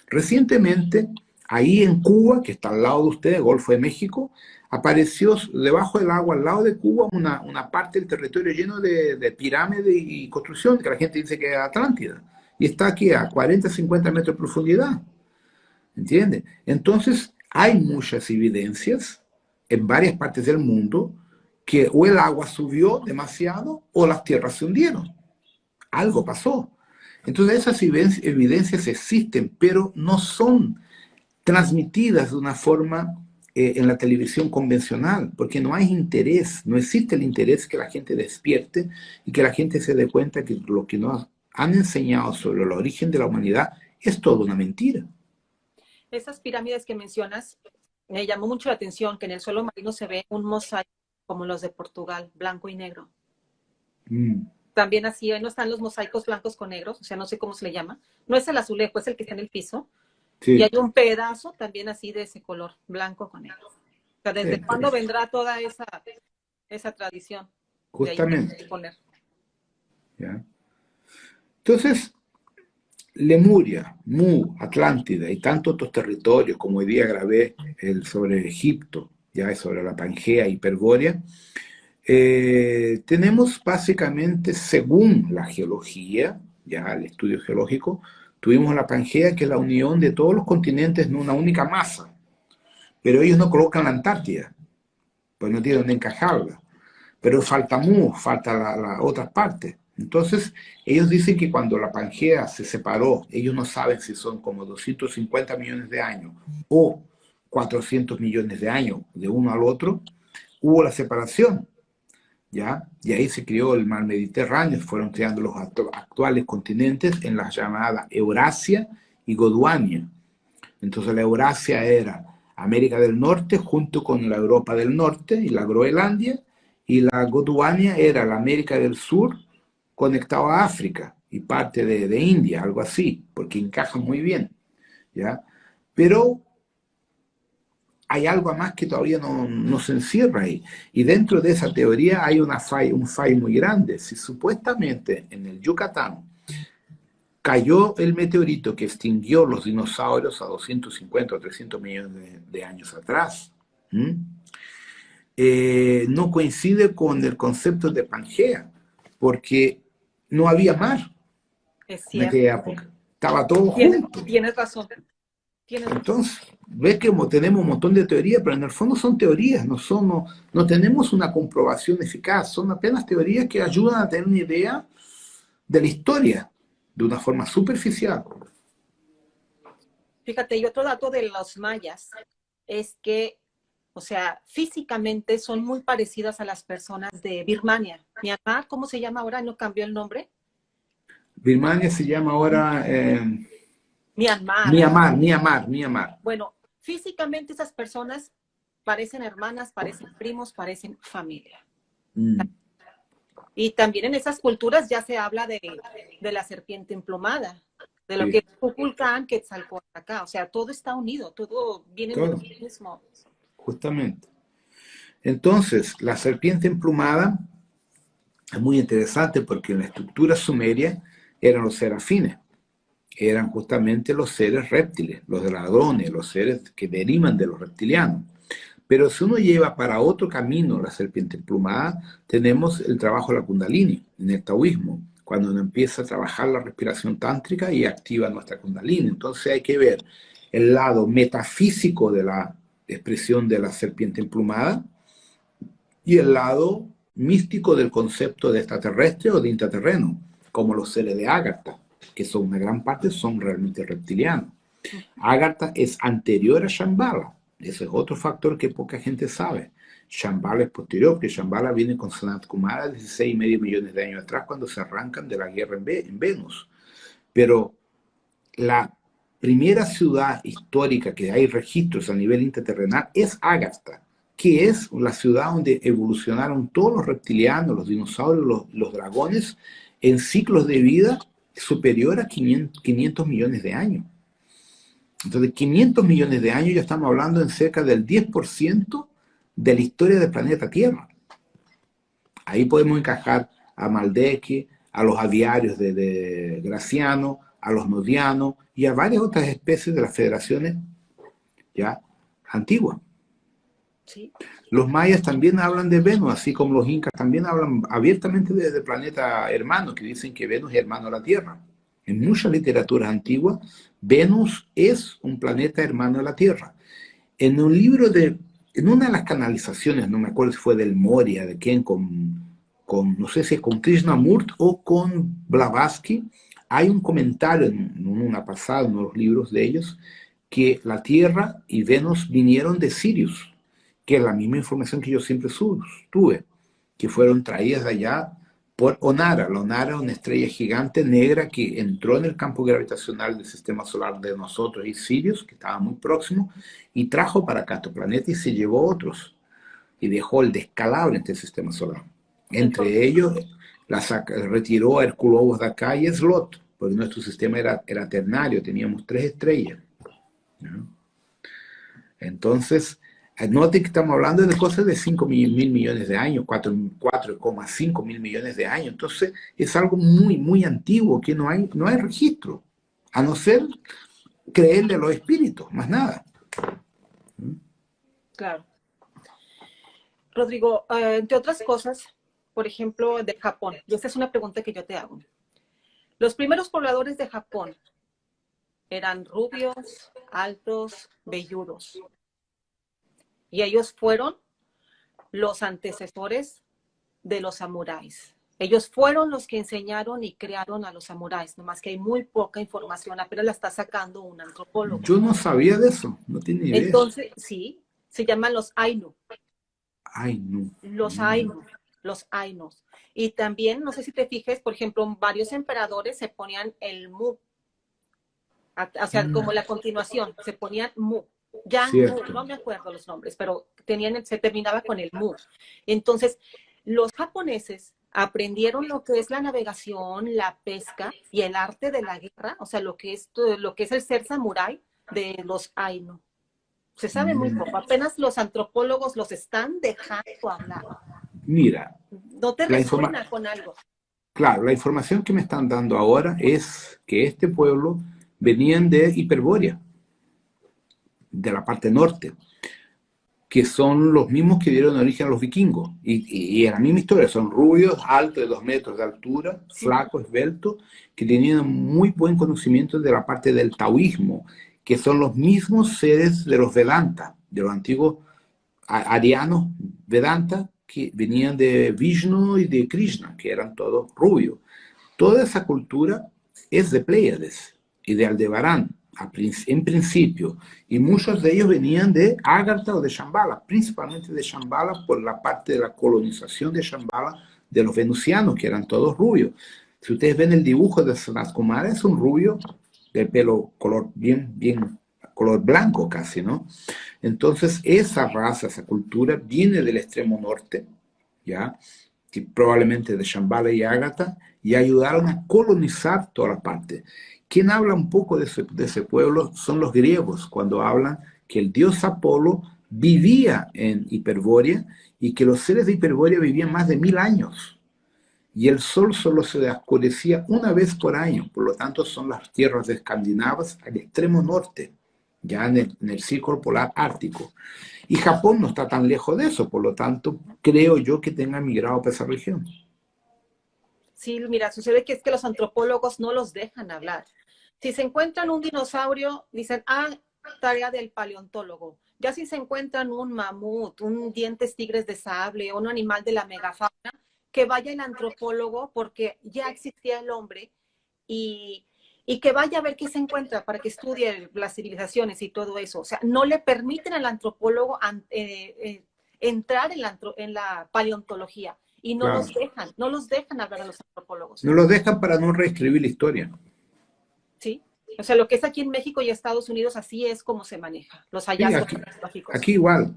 Recientemente, ahí en Cuba, que está al lado de ustedes, Golfo de México, apareció debajo del agua, al lado de Cuba, una parte del territorio lleno de pirámides y construcción, que la gente dice que es Atlántida. Y está aquí a 40, 50 metros de profundidad. ¿Entiendes? Entonces, hay muchas evidencias en varias partes del mundo que o el agua subió demasiado o las tierras se hundieron. Algo pasó. Entonces, esas evidencias existen, pero no son transmitidas de una forma en la televisión convencional, porque no hay interés, no existe el interés que la gente despierte y que la gente se dé cuenta que lo que nos han enseñado sobre el origen de la humanidad es toda una mentira.
Esas pirámides que mencionas, me llamó mucho la atención que en el suelo marino se ve un mosaico como los de Portugal, blanco y negro. También así, no están los mosaicos blancos con negros, o sea, no sé cómo se le llama. No es el azulejo, es el que está en el piso. Sí. Y hay un pedazo también así de ese color, blanco con negro. O sea, ¿desde cuándo vendrá toda esa tradición?
Justamente.
De poner?
¿Ya? Entonces, Lemuria, Mu, Atlántida y tantos otros territorios, como hoy día grabé sobre Egipto, ya sobre la Pangea, Hiperbórea, tenemos básicamente, según la geología, ya el estudio geológico, tuvimos la Pangea, que es la unión de todos los continentes en una única masa, pero ellos no colocan la Antártida, pues no tienen dónde encajarla, pero falta Mu, falta la otras partes. Entonces, ellos dicen que cuando la Pangea se separó, ellos no saben si son como 250 millones de años o 400 millones de años de uno al otro, hubo la separación, ¿ya? Y ahí se creó el mar Mediterráneo, fueron creando los actuales continentes en la llamada Eurasia y Gondwana. Entonces la Eurasia era América del Norte junto con la Europa del Norte y la Groenlandia, y la Gondwana era la América del Sur conectado a África y parte de India, algo así, porque encajan muy bien, ¿ya? Pero hay algo más que todavía no se encierra ahí. Y dentro de esa teoría hay un fallo muy grande. Si supuestamente en el Yucatán cayó el meteorito que extinguió los dinosaurios a 250 o 300 millones de años atrás, no coincide con el concepto de Pangea, porque no había mar en aquella época. Estaba todo junto.
Tienes razón.
Entonces, ves que tenemos un montón de teorías, pero en el fondo son teorías, no tenemos una comprobación eficaz, son apenas teorías que ayudan a tener una idea de la historia de una forma superficial.
Fíjate, y otro dato de los mayas es que, o sea, físicamente son muy parecidas a las personas de Birmania. Myanmar, ¿cómo se llama ahora? ¿No cambió el nombre?
Birmania se llama ahora
Myanmar.
Myanmar.
Bueno, físicamente esas personas parecen hermanas, parecen primos, parecen familia. Y también en esas culturas ya se habla de la serpiente emplumada, de lo que es Kukulcán, Quetzalcóatl, o sea, todo está unido, todo viene de lo mismo.
Justamente. Entonces, la serpiente emplumada es muy interesante porque en la estructura sumeria eran los serafines, eran justamente los seres reptiles, los dragones, los seres que derivan de los reptilianos. Pero si uno lleva para otro camino la serpiente emplumada, tenemos el trabajo de la Kundalini, en el taoísmo, cuando uno empieza a trabajar la respiración tántrica y activa nuestra Kundalini. Entonces hay que ver el lado metafísico de la expresión de la serpiente emplumada y el lado místico del concepto de extraterrestre o de intraterreno, como los seres de Ágata, que son una gran parte, son realmente reptilianos. Ágata es anterior a Shambhala. Ese es otro factor que poca gente sabe. Shambhala es posterior, porque Shambhala viene con Sanat Kumara 16,5 millones de años atrás, cuando se arrancan de la guerra en Venus. Pero la primera ciudad histórica que hay registros a nivel interterrenal es Ágata, que es la ciudad donde evolucionaron todos los reptilianos, los dinosaurios, los dragones, en ciclos de vida superior a 500 millones de años. Entonces, 500 millones de años ya estamos hablando en cerca del 10% de la historia del planeta Tierra. Ahí podemos encajar a Maldeke, a los aviarios de Graciano, a los nodianos y a varias otras especies de las federaciones ya antiguas.
Sí.
Los mayas también hablan de Venus, así como los incas también hablan abiertamente del planeta hermano, que dicen que Venus es hermano de la Tierra. En muchas literaturas antiguas, Venus es un planeta hermano de la Tierra. En un libro en una de las canalizaciones, no me acuerdo si fue del Moria, de quién, no sé si es con Krishnamurti o con Blavatsky, hay un comentario en una pasada, en uno de los libros de ellos, que la Tierra y Venus vinieron de Sirius, que es la misma información que yo siempre tuve, que fueron traídas de allá por Onara. La Onara es una estrella gigante negra que entró en el campo gravitacional del sistema solar de nosotros y Sirius, que estaba muy próximo, y trajo para acá estos planetas y se llevó otros, y dejó el descalabro en este sistema solar. Entre ellos, retiró a Herculobos de acá y Slot, porque nuestro sistema era ternario, teníamos 3 estrellas, ¿no? Entonces, note que estamos hablando de cosas de 5.000 millones de años, 4,5 mil millones de años. Entonces, es algo muy, muy antiguo que no hay registro, a no ser creerle a los espíritus, más nada.
Claro. Rodrigo, entre otras cosas, por ejemplo, de Japón, y esta es una pregunta que yo te hago. Los primeros pobladores de Japón eran rubios, altos, velludos. Y ellos fueron los antecesores de los samuráis. Ellos fueron los que enseñaron y crearon a los samuráis, nomás que hay muy poca información, apenas la está sacando un antropólogo.
Yo no sabía de eso, no tenía idea.
Entonces, sí, se llaman los Ainu.
Ainu.
Los Ainu, los Ainus. Y también, no sé si te fijes, por ejemplo, varios emperadores se ponían el mu. O sea, como la continuación, se ponían mu. Yang Mu, no me acuerdo los nombres, pero se terminaba con el mu. Entonces, los japoneses aprendieron lo que es la navegación, la pesca y el arte de la guerra, o sea, lo que es el ser samurái de los Ainu. Se sabe muy poco, apenas los antropólogos los están dejando hablar.
Mira,
¿No te resuena con algo?
Claro, la información que me están dando ahora es que este pueblo venían de Hiperbórea, de la parte norte, que son los mismos que dieron origen a los vikingos. Y en la misma historia, son rubios, altos, de 2 metros de altura, sí, flacos, esbeltos, que tenían muy buen conocimiento de la parte del taoísmo, que son los mismos seres de los Vedanta, de los antiguos arianos Vedanta, que venían de Vishnu y de Krishna, que eran todos rubios. Toda esa cultura es de Pléyades y de Aldebarán, en principio, y muchos de ellos venían de Ágata o de Shambhala, principalmente de Shambhala por la parte de la colonización de Shambhala de los venusianos, que eran todos rubios. Si ustedes ven el dibujo de Sanat Kumara, es un rubio de pelo color color blanco casi, ¿no? Entonces esa raza, esa cultura viene del extremo norte, ¿ya? Que probablemente de Shambhala y Ágata, y ayudaron a colonizar toda la parte. Quien habla un poco de ese pueblo son los griegos, cuando hablan que el dios Apolo vivía en Hiperbórea y que los seres de Hiperbórea vivían más de 1000 años. Y el sol solo se oscurecía una vez por año, por lo tanto son las tierras escandinavas al extremo norte, ya en el círculo polar ártico. Y Japón no está tan lejos de eso, por lo tanto creo yo que tenga migrado para esa región.
Sí, mira, sucede que es que los antropólogos no los dejan hablar. Si se encuentran un dinosaurio, dicen, tarea del paleontólogo. Ya si se encuentran un mamut, un dientes tigres de sable, un animal de la megafauna, que vaya el antropólogo porque ya existía el hombre y, y que vaya a ver qué se encuentra para que estudie las civilizaciones y todo eso. O sea, no le permiten al antropólogo entrar en la paleontología y
Claro.
no los dejan hablar a los antropólogos,
No los dejan para no reescribir la historia.
¿sí? O sea, lo que es aquí en México y Estados Unidos, así es como se maneja, los
Sí,
hallazgos
aquí,
arqueológicos.
aquí igual.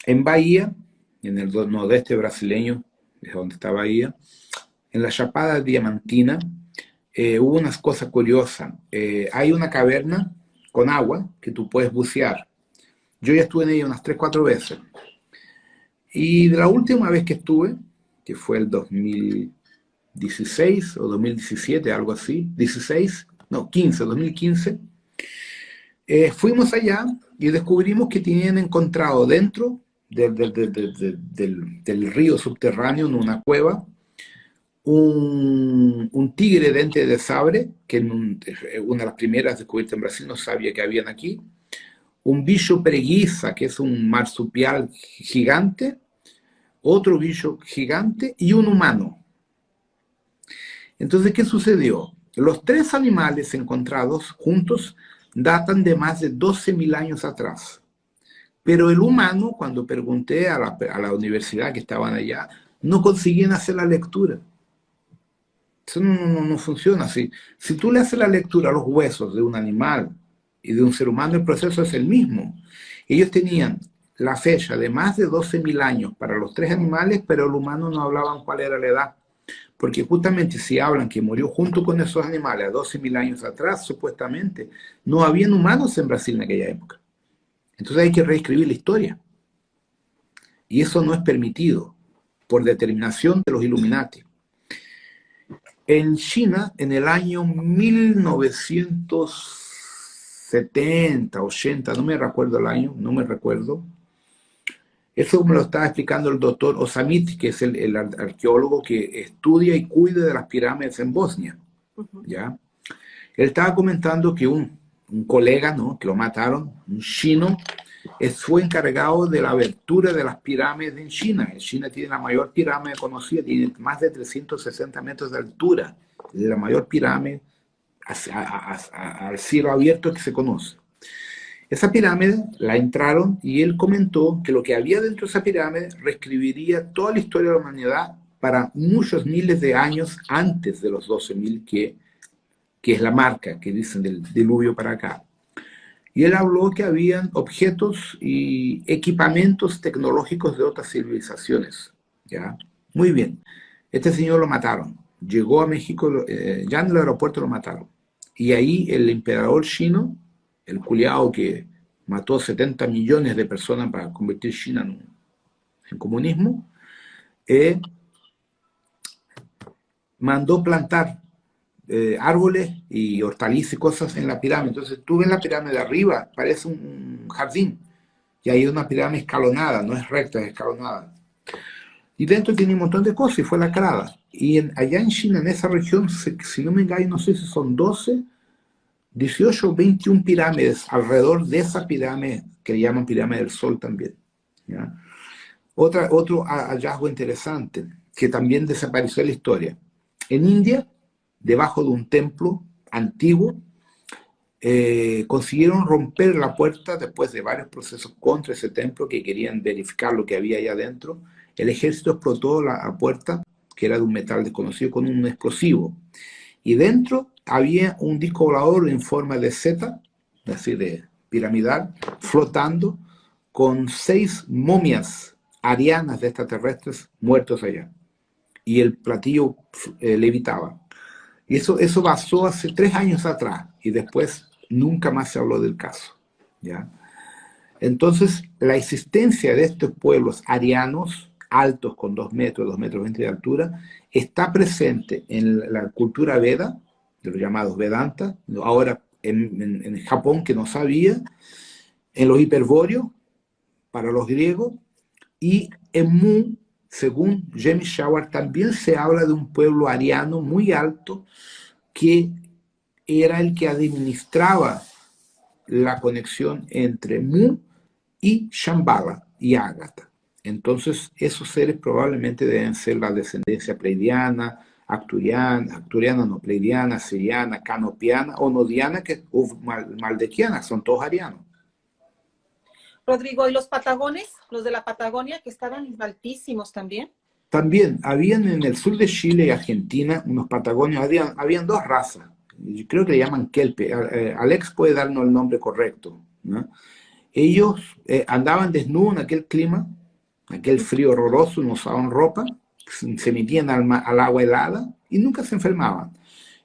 En Bahía, en el nordeste brasileño, es donde está Bahía, en la Chapada Diamantina, hubo unas cosas curiosas. Hay una caverna con agua que tú puedes bucear. Yo ya estuve en ella unas 3 4 veces. Y de la última vez que estuve, que fue el 2016 o 2017, algo así, 16, no, 15, 2015, fuimos allá y descubrimos que tenían encontrado dentro del río subterráneo, en una cueva, un tigre de diente de sable, que una de las primeras descubiertas en Brasil, no sabía que habían aquí, un bicho preguiza, que es un marsupial gigante, otro bicho gigante y un humano. Entonces, ¿qué sucedió? Los 3 animales encontrados juntos datan de más de 12.000 años atrás. Pero el humano, cuando pregunté a la universidad que estaban allá, no conseguían hacer la lectura. Eso no funciona así. Si tú le haces la lectura a los huesos de un animal y de un ser humano, el proceso es el mismo. Ellos tenían la fecha de más de 12.000 años para los 3 animales, pero el humano no hablaban cuál era la edad. Porque justamente si hablan que murió junto con esos animales a 12.000 años atrás, supuestamente, no habían humanos en Brasil en aquella época. Entonces hay que reescribir la historia. Y eso no es permitido por determinación de los Illuminati. En China, en el año 1970, 80, no me recuerdo el año, no me recuerdo. Eso me lo estaba explicando el doctor Osamit, que es el arqueólogo que estudia y cuida de las pirámides en Bosnia. ¿Ya? Él estaba comentando que un colega, ¿no?, que lo mataron, un chino, fue encargado de la abertura de las pirámides en China. China tiene la mayor pirámide conocida, tiene más de 360 metros de altura, es la mayor pirámide al cielo abierto que se conoce. Esa pirámide la entraron y él comentó que lo que había dentro de esa pirámide reescribiría toda la historia de la humanidad para muchos miles de años antes de los 12.000, que es la marca que dicen del diluvio para acá. Y él habló que habían objetos y equipamientos tecnológicos de otras civilizaciones. ¿Ya? Muy bien. Este señor lo mataron. Llegó a México, ya en el aeropuerto lo mataron. Y ahí el emperador chino, el culiao que mató 70 millones de personas para convertir China en comunismo, mandó plantar árboles y hortalizas y cosas en la pirámide. Entonces tú ves la pirámide de arriba, parece un jardín, y hay una pirámide escalonada, no es recta, es escalonada. Y dentro tiene un montón de cosas y fue lacrada. Y allá en China, en esa región, si no me engaño, no sé si son 12, 18 o 21 pirámides alrededor de esa pirámide, que le llaman pirámide del Sol también. ¿Ya? Otro hallazgo interesante, que también desapareció en la historia. En India, debajo de un templo antiguo, consiguieron romper la puerta después de varios procesos contra ese templo que querían verificar lo que había allá adentro. El ejército explotó la puerta, que era de un metal desconocido, con un explosivo. Y dentro había un disco volador en forma de Z, así de piramidal, flotando con 6 momias arianas de extraterrestres muertos allá. Y el platillo levitaba. Y eso pasó hace 3 años atrás y después nunca más se habló del caso. ¿Ya? Entonces, la existencia de estos pueblos arianos, altos con 2 metros, 2 metros 20 de altura, está presente en la cultura Veda, de los llamados Vedanta, ahora en Japón, que no sabía, en los hiperbóreos, para los griegos, y en Mu, según James Shawar, también se habla de un pueblo ariano muy alto que era el que administraba la conexión entre Mu y Shambhala y Ágata. Entonces, esos seres probablemente deben ser la descendencia pleidiana, acturiana, no pleidiana, siriana, canopiana o nodiana, o maldequiana, son todos arianos.
Rodrigo, ¿y los patagones, los de la Patagonia, que estaban altísimos también?
También habían en el sur de Chile y Argentina unos patagonios, habían dos razas, yo creo que le llaman kelpe, Alex puede darnos el nombre correcto, ¿no? Ellos andaban desnudos en aquel clima, aquel frío horroroso, no usaban ropa, se metían al agua helada y nunca se enfermaban.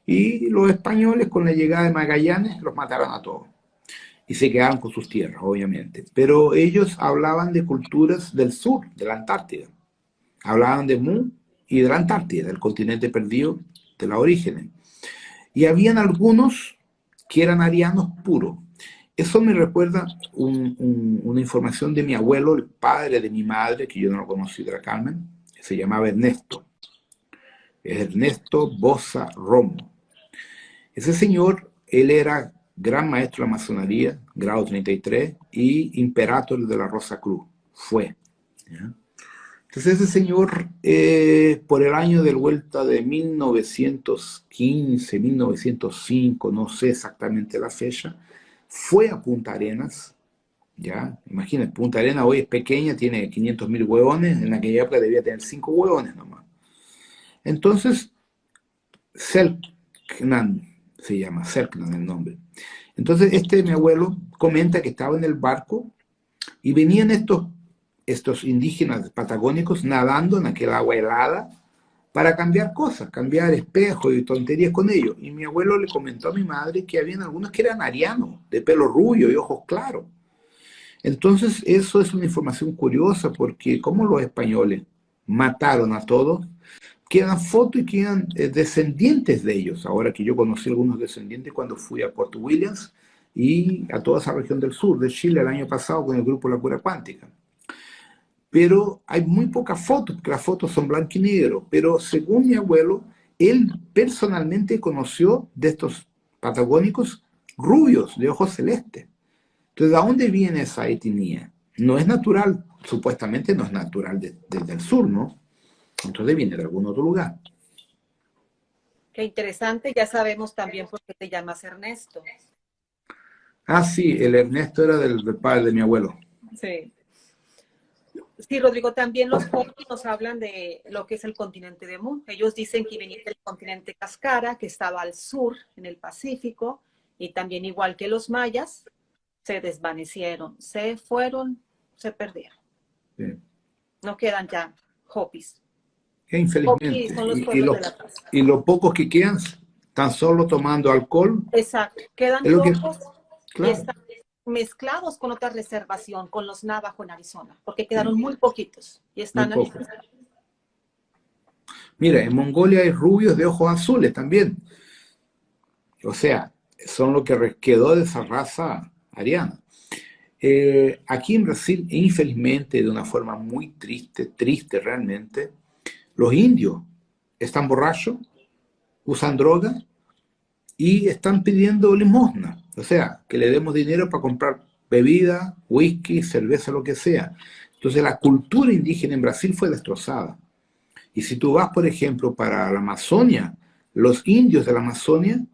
Y los españoles con la llegada de Magallanes los mataron a todos. Y se quedaron con sus tierras, obviamente. Pero ellos hablaban de culturas del sur, de la Antártida. Hablaban de Mu y de la Antártida, del continente perdido de los orígenes. Y habían algunos que eran arianos puros. Eso me recuerda una información de mi abuelo, el padre de mi madre, que yo no lo conocí, de la Carmen, que se llamaba Ernesto. Ernesto Boza Romo. Ese señor, él era gran maestro de la masonería, grado 33, y imperator de la Rosa Cruz. Fue. ¿Ya? Entonces ese señor, por el año de vuelta de 1915, 1905, no sé exactamente la fecha, fue a Punta Arenas, ¿ya? Imagínense, Punta Arenas hoy es pequeña, tiene 500.000 hueones, en aquella época debía tener 5 hueones nomás. Entonces, Selknam se llama, Selknam el nombre. Entonces mi abuelo comenta que estaba en el barco y venían estos indígenas patagónicos nadando en aquel agua helada para cambiar cosas, cambiar espejos y tonterías con ellos. Y mi abuelo le comentó a mi madre que habían algunos que eran arianos, de pelo rubio y ojos claros. Entonces eso es una información curiosa porque como los españoles mataron a todos, quedan fotos y quedan descendientes de ellos. Ahora que yo conocí algunos descendientes cuando fui a Puerto Williams y a toda esa región del sur de Chile el año pasado con el grupo La Cura Cuántica. Pero hay muy pocas fotos, porque las fotos son blanco y negro. Pero según mi abuelo, él personalmente conoció de estos patagónicos rubios, de ojos celestes. Entonces, ¿de dónde viene esa etnia? No es natural, supuestamente no es natural desde el sur, ¿no? Entonces viene de algún otro lugar.
Qué interesante, ya sabemos también por qué te llamas Ernesto.
Ah, sí, el Ernesto era del padre de mi abuelo.
Sí. Sí, Rodrigo, también los Hopi nos hablan de lo que es el continente de Mu. Ellos dicen que venía del continente Cascara, que estaba al sur, en el Pacífico, y también igual que los mayas, se desvanecieron, se fueron, se perdieron. Sí. No quedan ya Hopis.
Infelizmente.
Son los pueblos de la paz.
Y los pocos que quedan, tan solo tomando alcohol.
Exacto, quedan pocos
claro.
Y están mezclados con otra reservación, con los Navajo en Arizona, porque quedaron muy poquitos y están ahí.
Mira, en Mongolia hay rubios de ojos azules también. O sea, son lo que quedó de esa raza ariana. Aquí en Brasil, infelizmente, de una forma muy triste realmente, los indios están borrachos, usan droga y están pidiendo limosna. O sea, que le demos dinero para comprar bebida, whisky, cerveza, lo que sea. Entonces la cultura indígena en Brasil fue destrozada. Y si tú vas, por ejemplo, para la Amazonia, los indios de la Amazonia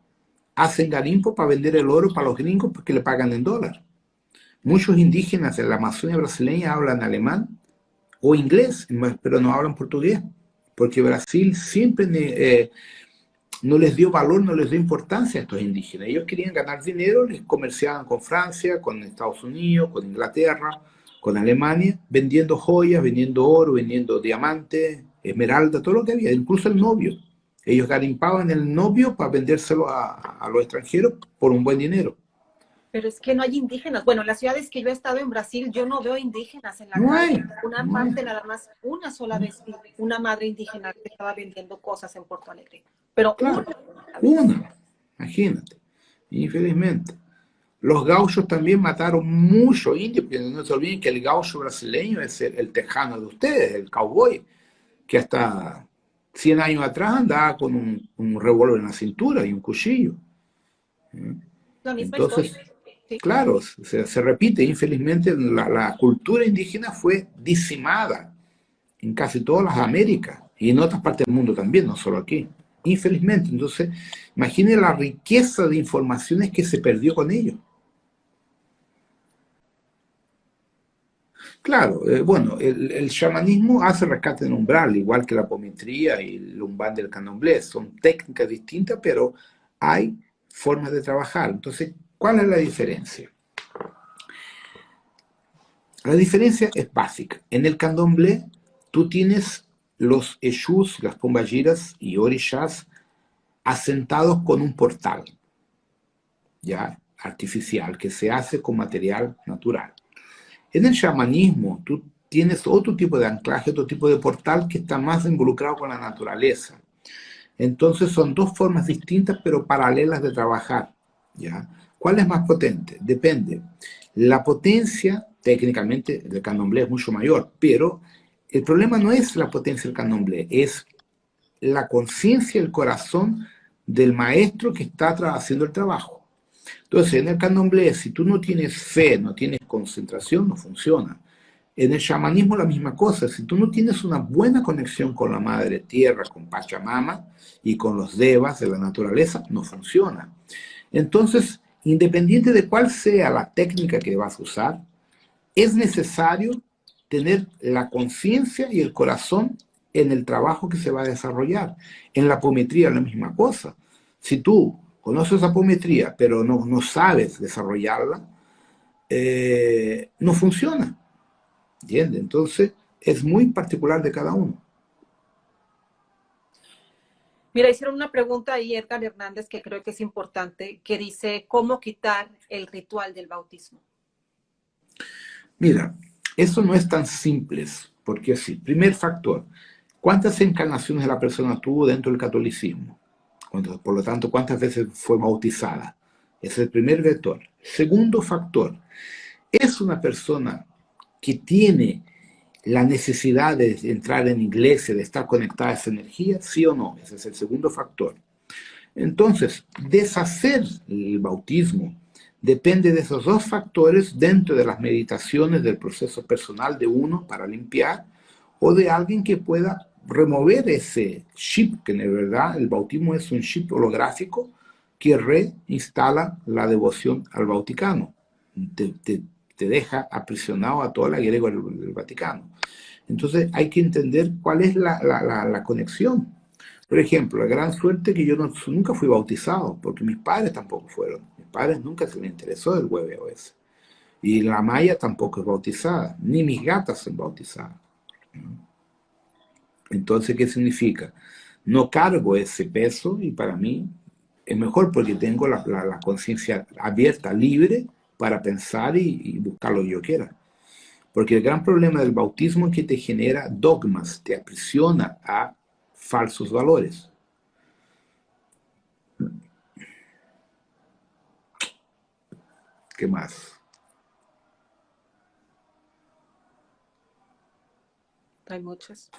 hacen garimpo para vender el oro para los gringos porque le pagan en dólar. Muchos indígenas de la Amazonia brasileña hablan alemán o inglés, pero no hablan portugués, porque Brasil siempre no les dio valor, no les dio importancia a estos indígenas. Ellos querían ganar dinero, les comerciaban con Francia, con Estados Unidos, con Inglaterra, con Alemania, vendiendo joyas, vendiendo oro, vendiendo diamantes, esmeralda, todo lo que había, incluso el novio. Ellos garimpaban el novio para vendérselo a los extranjeros por un buen dinero.
Pero es que no hay indígenas. Bueno, en las ciudades que yo he estado en Brasil, yo no veo indígenas en la calle. Nada más, una sola vez, una madre indígena que estaba vendiendo cosas en Porto Alegre. Pero
claro, una, imagínate, infelizmente. Los gauchos también mataron muchos indios, porque no se olviden que el gaucho brasileño es el tejano de ustedes, el cowboy, que hasta 100 años atrás andaba con un revólver en la cintura y un cuchillo.
La misma historia. Sí.
Claro, se repite. Infelizmente, la cultura indígena fue dicimada en casi todas las Américas y en otras partes del mundo también, no solo aquí. Infelizmente. Entonces, imagine la riqueza de informaciones que se perdió con ellos. Claro, bueno, el chamanismo hace rescate en umbral, igual que la apometría y el umbán del candomblé. Son técnicas distintas, pero hay formas de trabajar. Entonces, ¿cuál es la diferencia? La diferencia es básica. En el candomblé, tú tienes los eshus, las pombagiras y orishas asentados con un portal, ya artificial, que se hace con material natural. En el chamanismo, tú tienes otro tipo de anclaje, otro tipo de portal que está más involucrado con la naturaleza. Entonces son dos formas distintas pero paralelas de trabajar, ¿ya? ¿Cuál es más potente? Depende. La potencia, técnicamente, del candomblé es mucho mayor, pero el problema no es la potencia del candomblé, es la conciencia, el corazón del maestro que está haciendo el trabajo. Entonces, en el candomblé, si tú no tienes fe, no tienes concentración, no funciona. En el chamanismo la misma cosa, si tú no tienes una buena conexión con la madre tierra, con Pachamama y con los devas de la naturaleza, no funciona. Entonces, independiente de cuál sea la técnica que vas a usar, es necesario tener la conciencia y el corazón en el trabajo que se va a desarrollar. En la apometría la misma cosa. Si tú conoces apometría, pero no sabes desarrollarla, no funciona. ¿Entiendes? Entonces, es muy particular de cada uno.
Mira, hicieron una pregunta ahí, Edgar Hernández, que creo que es importante, que dice, ¿cómo quitar el ritual del bautismo?
Mira, eso no es tan simple, porque sí, primer factor, ¿cuántas encarnaciones la persona tuvo dentro del catolicismo? Por lo tanto, ¿cuántas veces fue bautizada? Ese es el primer vector. Segundo factor, ¿es una persona que tiene la necesidad de entrar en iglesia, de estar conectada a esa energía? ¿Sí o no? Ese es el segundo factor. Entonces, deshacer el bautismo depende de esos dos factores dentro de las meditaciones del proceso personal de uno para limpiar o de alguien que pueda remover ese chip, que en verdad el bautismo es un chip holográfico que reinstala la devoción al Vaticano. Te deja aprisionado a toda la egregor del Vaticano. Entonces hay que entender cuál es la conexión. Por ejemplo, la gran suerte que yo nunca fui bautizado, porque mis padres tampoco fueron. Mis padres nunca se les interesó el hueveo ese. Y la Maya tampoco es bautizada, ni mis gatas son bautizadas. Entonces, ¿qué significa? No cargo ese peso y para mí es mejor porque tengo la conciencia abierta, libre, para pensar y buscar lo que yo quiera. Porque el gran problema del bautismo es que te genera dogmas, te aprisiona a falsos valores. ¿Qué más?
Hay muchas.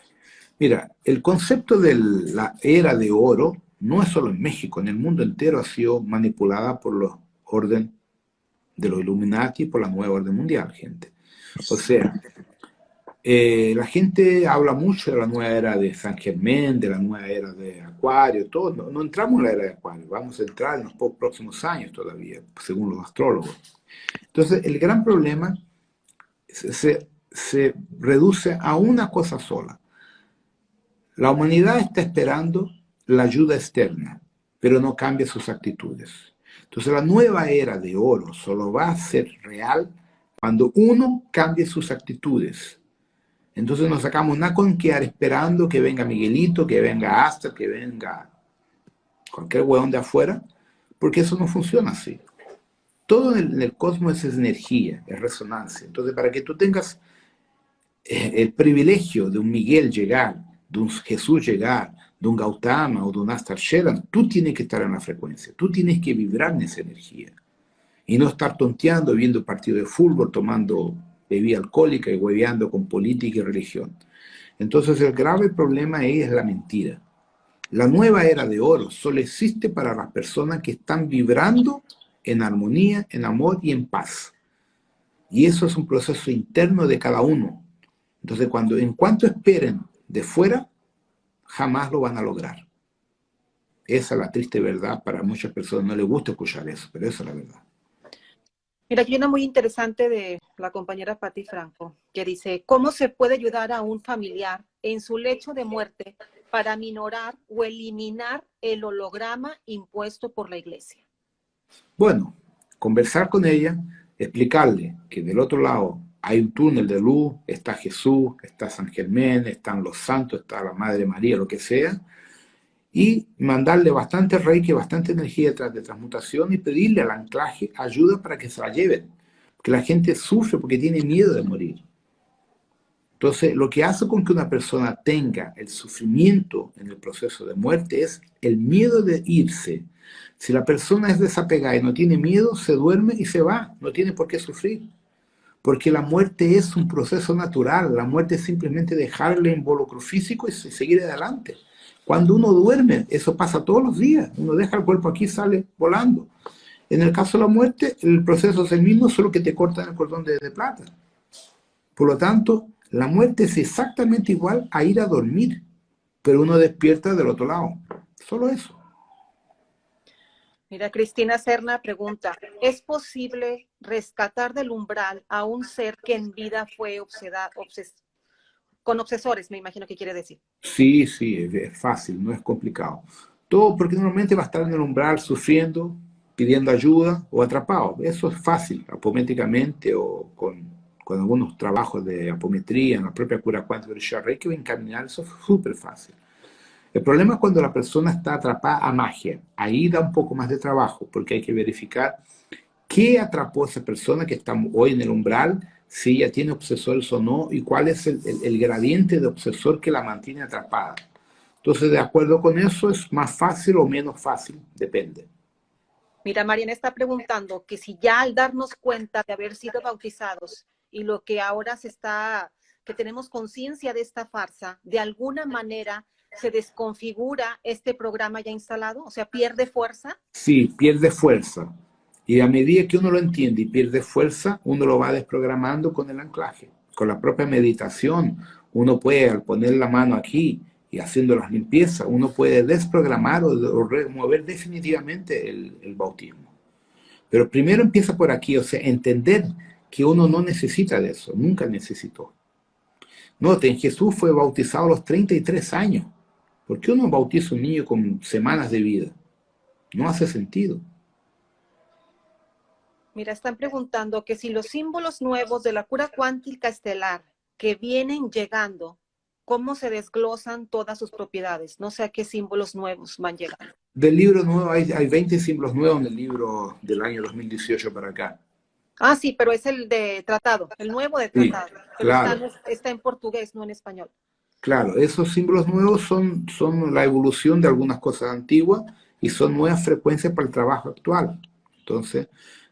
Mira, el concepto de la era de oro no es solo en México, en el mundo entero ha sido manipulada por los orden de los Illuminati y por la nueva orden mundial, gente. O sea, la gente habla mucho de la nueva era de San Germán, de la nueva era de Acuario, todo. No entramos en la era de Acuario, vamos a entrar en los próximos años todavía, según los astrólogos. Entonces, el gran problema se reduce a una cosa sola. La humanidad está esperando la ayuda externa, pero no cambia sus actitudes. Entonces, la nueva era de oro solo va a ser real cuando uno cambie sus actitudes. Entonces nos sacamos nada con quedar esperando que venga Miguelito, que venga Asta, que venga cualquier hueón de afuera, porque eso no funciona así. Todo en el cosmos es energía, es resonancia. Entonces, para que tú tengas el privilegio de un Miguel llegar, de un Jesús llegar, de un Gautama o de un Astar Sheran, tú tienes que estar en la frecuencia, tú tienes que vibrar en esa energía. Y no estar tonteando, viendo partido de fútbol, tomando bebida alcohólica y hueveando con política y religión. Entonces el grave problema ahí es la mentira. La nueva era de oro solo existe para las personas que están vibrando en armonía, en amor y en paz. Y eso es un proceso interno de cada uno. Entonces, en cuanto esperen de fuera, jamás lo van a lograr. Esa es la triste verdad. Para muchas personas no les gusta escuchar eso, pero esa es la verdad.
Mira, aquí una muy interesante de la compañera Patti Franco, que dice, ¿cómo se puede ayudar a un familiar en su lecho de muerte para minorar o eliminar el holograma impuesto por la iglesia?
Bueno, conversar con ella, explicarle que del otro lado hay un túnel de luz, está Jesús, está San Germán, están los santos, está la Madre María, lo que sea, y mandarle bastante reiki, bastante energía de transmutación y pedirle al anclaje ayuda para que se la lleven. Porque la gente sufre porque tiene miedo de morir. Entonces, lo que hace con que una persona tenga el sufrimiento en el proceso de muerte es el miedo de irse. Si la persona es desapegada y no tiene miedo, se duerme y se va. No tiene por qué sufrir. Porque la muerte es un proceso natural. La muerte es simplemente dejarle involucro físico y seguir adelante. Cuando uno duerme, eso pasa todos los días. Uno deja el cuerpo aquí y sale volando. En el caso de la muerte, el proceso es el mismo, solo que te cortan el cordón de plata. Por lo tanto, la muerte es exactamente igual a ir a dormir, pero uno despierta del otro lado. Solo eso.
Mira, Cristina Serna pregunta, ¿es posible rescatar del umbral a un ser que en vida fue con obsesores, me imagino que quiere decir?
Sí, es fácil, no es complicado. Todo porque normalmente va a estar en el umbral sufriendo, pidiendo ayuda o atrapado. Eso es fácil, apométricamente o con algunos trabajos de apometría, en la propia cura cuántica de Reiki, que va a encaminar, eso es súper fácil. El problema es cuando la persona está atrapada a magia. Ahí da un poco más de trabajo, porque hay que verificar qué atrapó a esa persona que está hoy en el umbral, si ella tiene obsesores o no, y cuál es el gradiente de obsesor que la mantiene atrapada. Entonces, de acuerdo con eso, es más fácil o menos fácil, depende.
Mira, Mariana está preguntando que si ya al darnos cuenta de haber sido bautizados y lo que ahora que tenemos conciencia de esta farsa, de alguna manera se desconfigura este programa ya instalado, o sea, pierde fuerza.
Sí, pierde fuerza. Y a medida que uno lo entiende y pierde fuerza, uno lo va desprogramando con el anclaje. Con la propia meditación, uno puede, al poner la mano aquí y haciendo las limpiezas, uno puede desprogramar o remover definitivamente el bautismo. Pero primero empieza por aquí, o sea, entender que uno no necesita de eso, nunca necesitó. Noten, Jesús fue bautizado a los 33 años. ¿Por qué uno bautiza a un niño con semanas de vida? No hace sentido.
Mira, están preguntando que si los símbolos nuevos de la cura cuántica estelar que vienen llegando, ¿cómo se desglosan todas sus propiedades? No sé a qué símbolos nuevos van llegando.
Del libro nuevo hay 20 símbolos nuevos en el libro del año 2018 para acá.
Ah, sí, pero es el de tratado, el nuevo de tratado.
Sí,
Pero
claro.
está en portugués, no en español.
Claro, esos símbolos nuevos son la evolución de algunas cosas antiguas y son nuevas frecuencias para el trabajo actual. Entonces,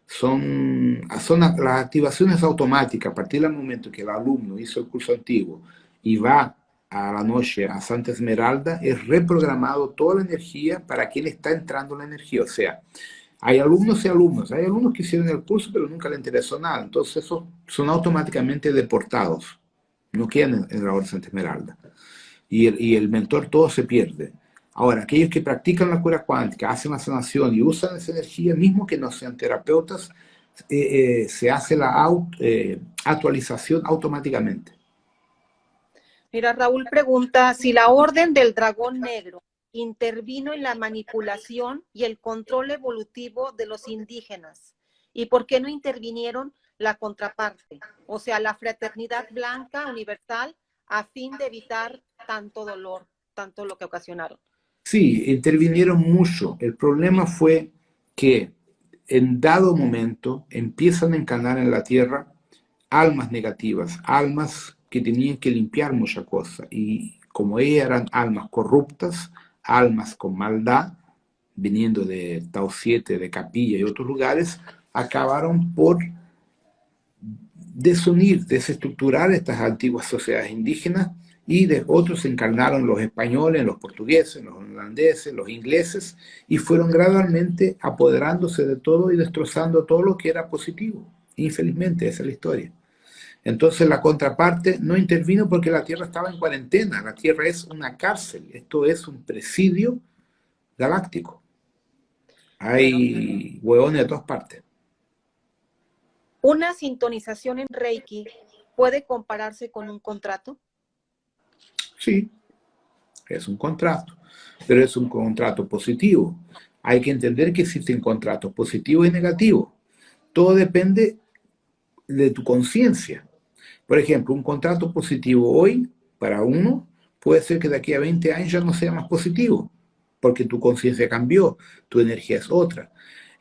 son las activaciones automáticas. A partir del momento que el alumno hizo el curso antiguo y va a la noche a Santa Esmeralda, es reprogramado toda la energía para que él está entrando en la energía. O sea, hay alumnos y alumnos. Hay alumnos que hicieron el curso pero nunca le interesó nada. Entonces, esos son automáticamente deportados. No quedan en la Orden Santa Esmeralda. Y el mentor todo se pierde. Ahora, aquellos que practican la cura cuántica, hacen la sanación y usan esa energía, mismo que no sean terapeutas, se hace la actualización automáticamente.
Mira, Raúl pregunta si la Orden del Dragón Negro intervino en la manipulación y el control evolutivo de los indígenas. ¿Y por qué no intervinieron la contraparte? O sea, la fraternidad blanca universal, a fin de evitar tanto dolor, tanto lo que ocasionaron.
Sí, intervinieron mucho. El problema fue que en dado momento empiezan a encarnar en la Tierra almas negativas, almas que tenían que limpiar muchas cosas. Y como ellas eran almas corruptas, almas con maldad, viniendo de Tau 7, de Capilla y otros lugares, acabaron por desunir, desestructurar estas antiguas sociedades indígenas y de otros se encarnaron los españoles, los portugueses, los holandeses, los ingleses, y fueron gradualmente apoderándose de todo y destrozando todo lo que era positivo. Infelizmente, esa es la historia. Entonces la contraparte no intervino porque la Tierra estaba en cuarentena. La Tierra es una cárcel, esto es un presidio galáctico. Hay hueones de todas partes.
¿Una sintonización en Reiki puede compararse con un contrato?
Sí, es un contrato, pero es un contrato positivo. Hay que entender que existen contratos positivos y negativos. Todo depende de tu conciencia. Por ejemplo, un contrato positivo hoy, para uno, puede ser que de aquí a 20 años ya no sea más positivo, porque tu conciencia cambió, tu energía es otra.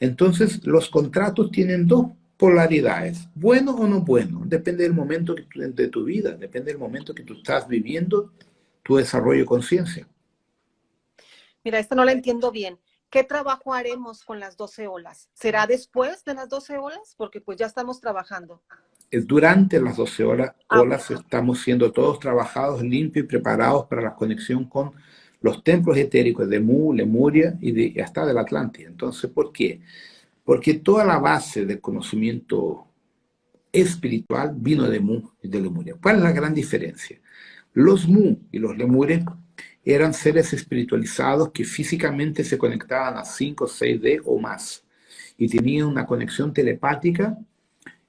Entonces, los contratos tienen dos polaridades, bueno o no bueno, depende del momento de tu vida, depende del momento que tú estás viviendo tu desarrollo de conciencia.
Mira, esta no la entiendo bien. ¿Qué trabajo haremos con las 12 olas? ¿Será después de las 12 olas? Porque pues ya estamos trabajando.
Durante las 12 olas
Okay.
estamos siendo todos trabajados limpios y preparados para la conexión con los templos etéricos de Mu, Lemuria y hasta de la Atlántida. Entonces, ¿por qué? Porque toda la base del conocimiento espiritual vino de Mu y de Lemuria. ¿Cuál es la gran diferencia? Los Mu y los Lemures eran seres espiritualizados que físicamente se conectaban a 5, 6D o más y tenían una conexión telepática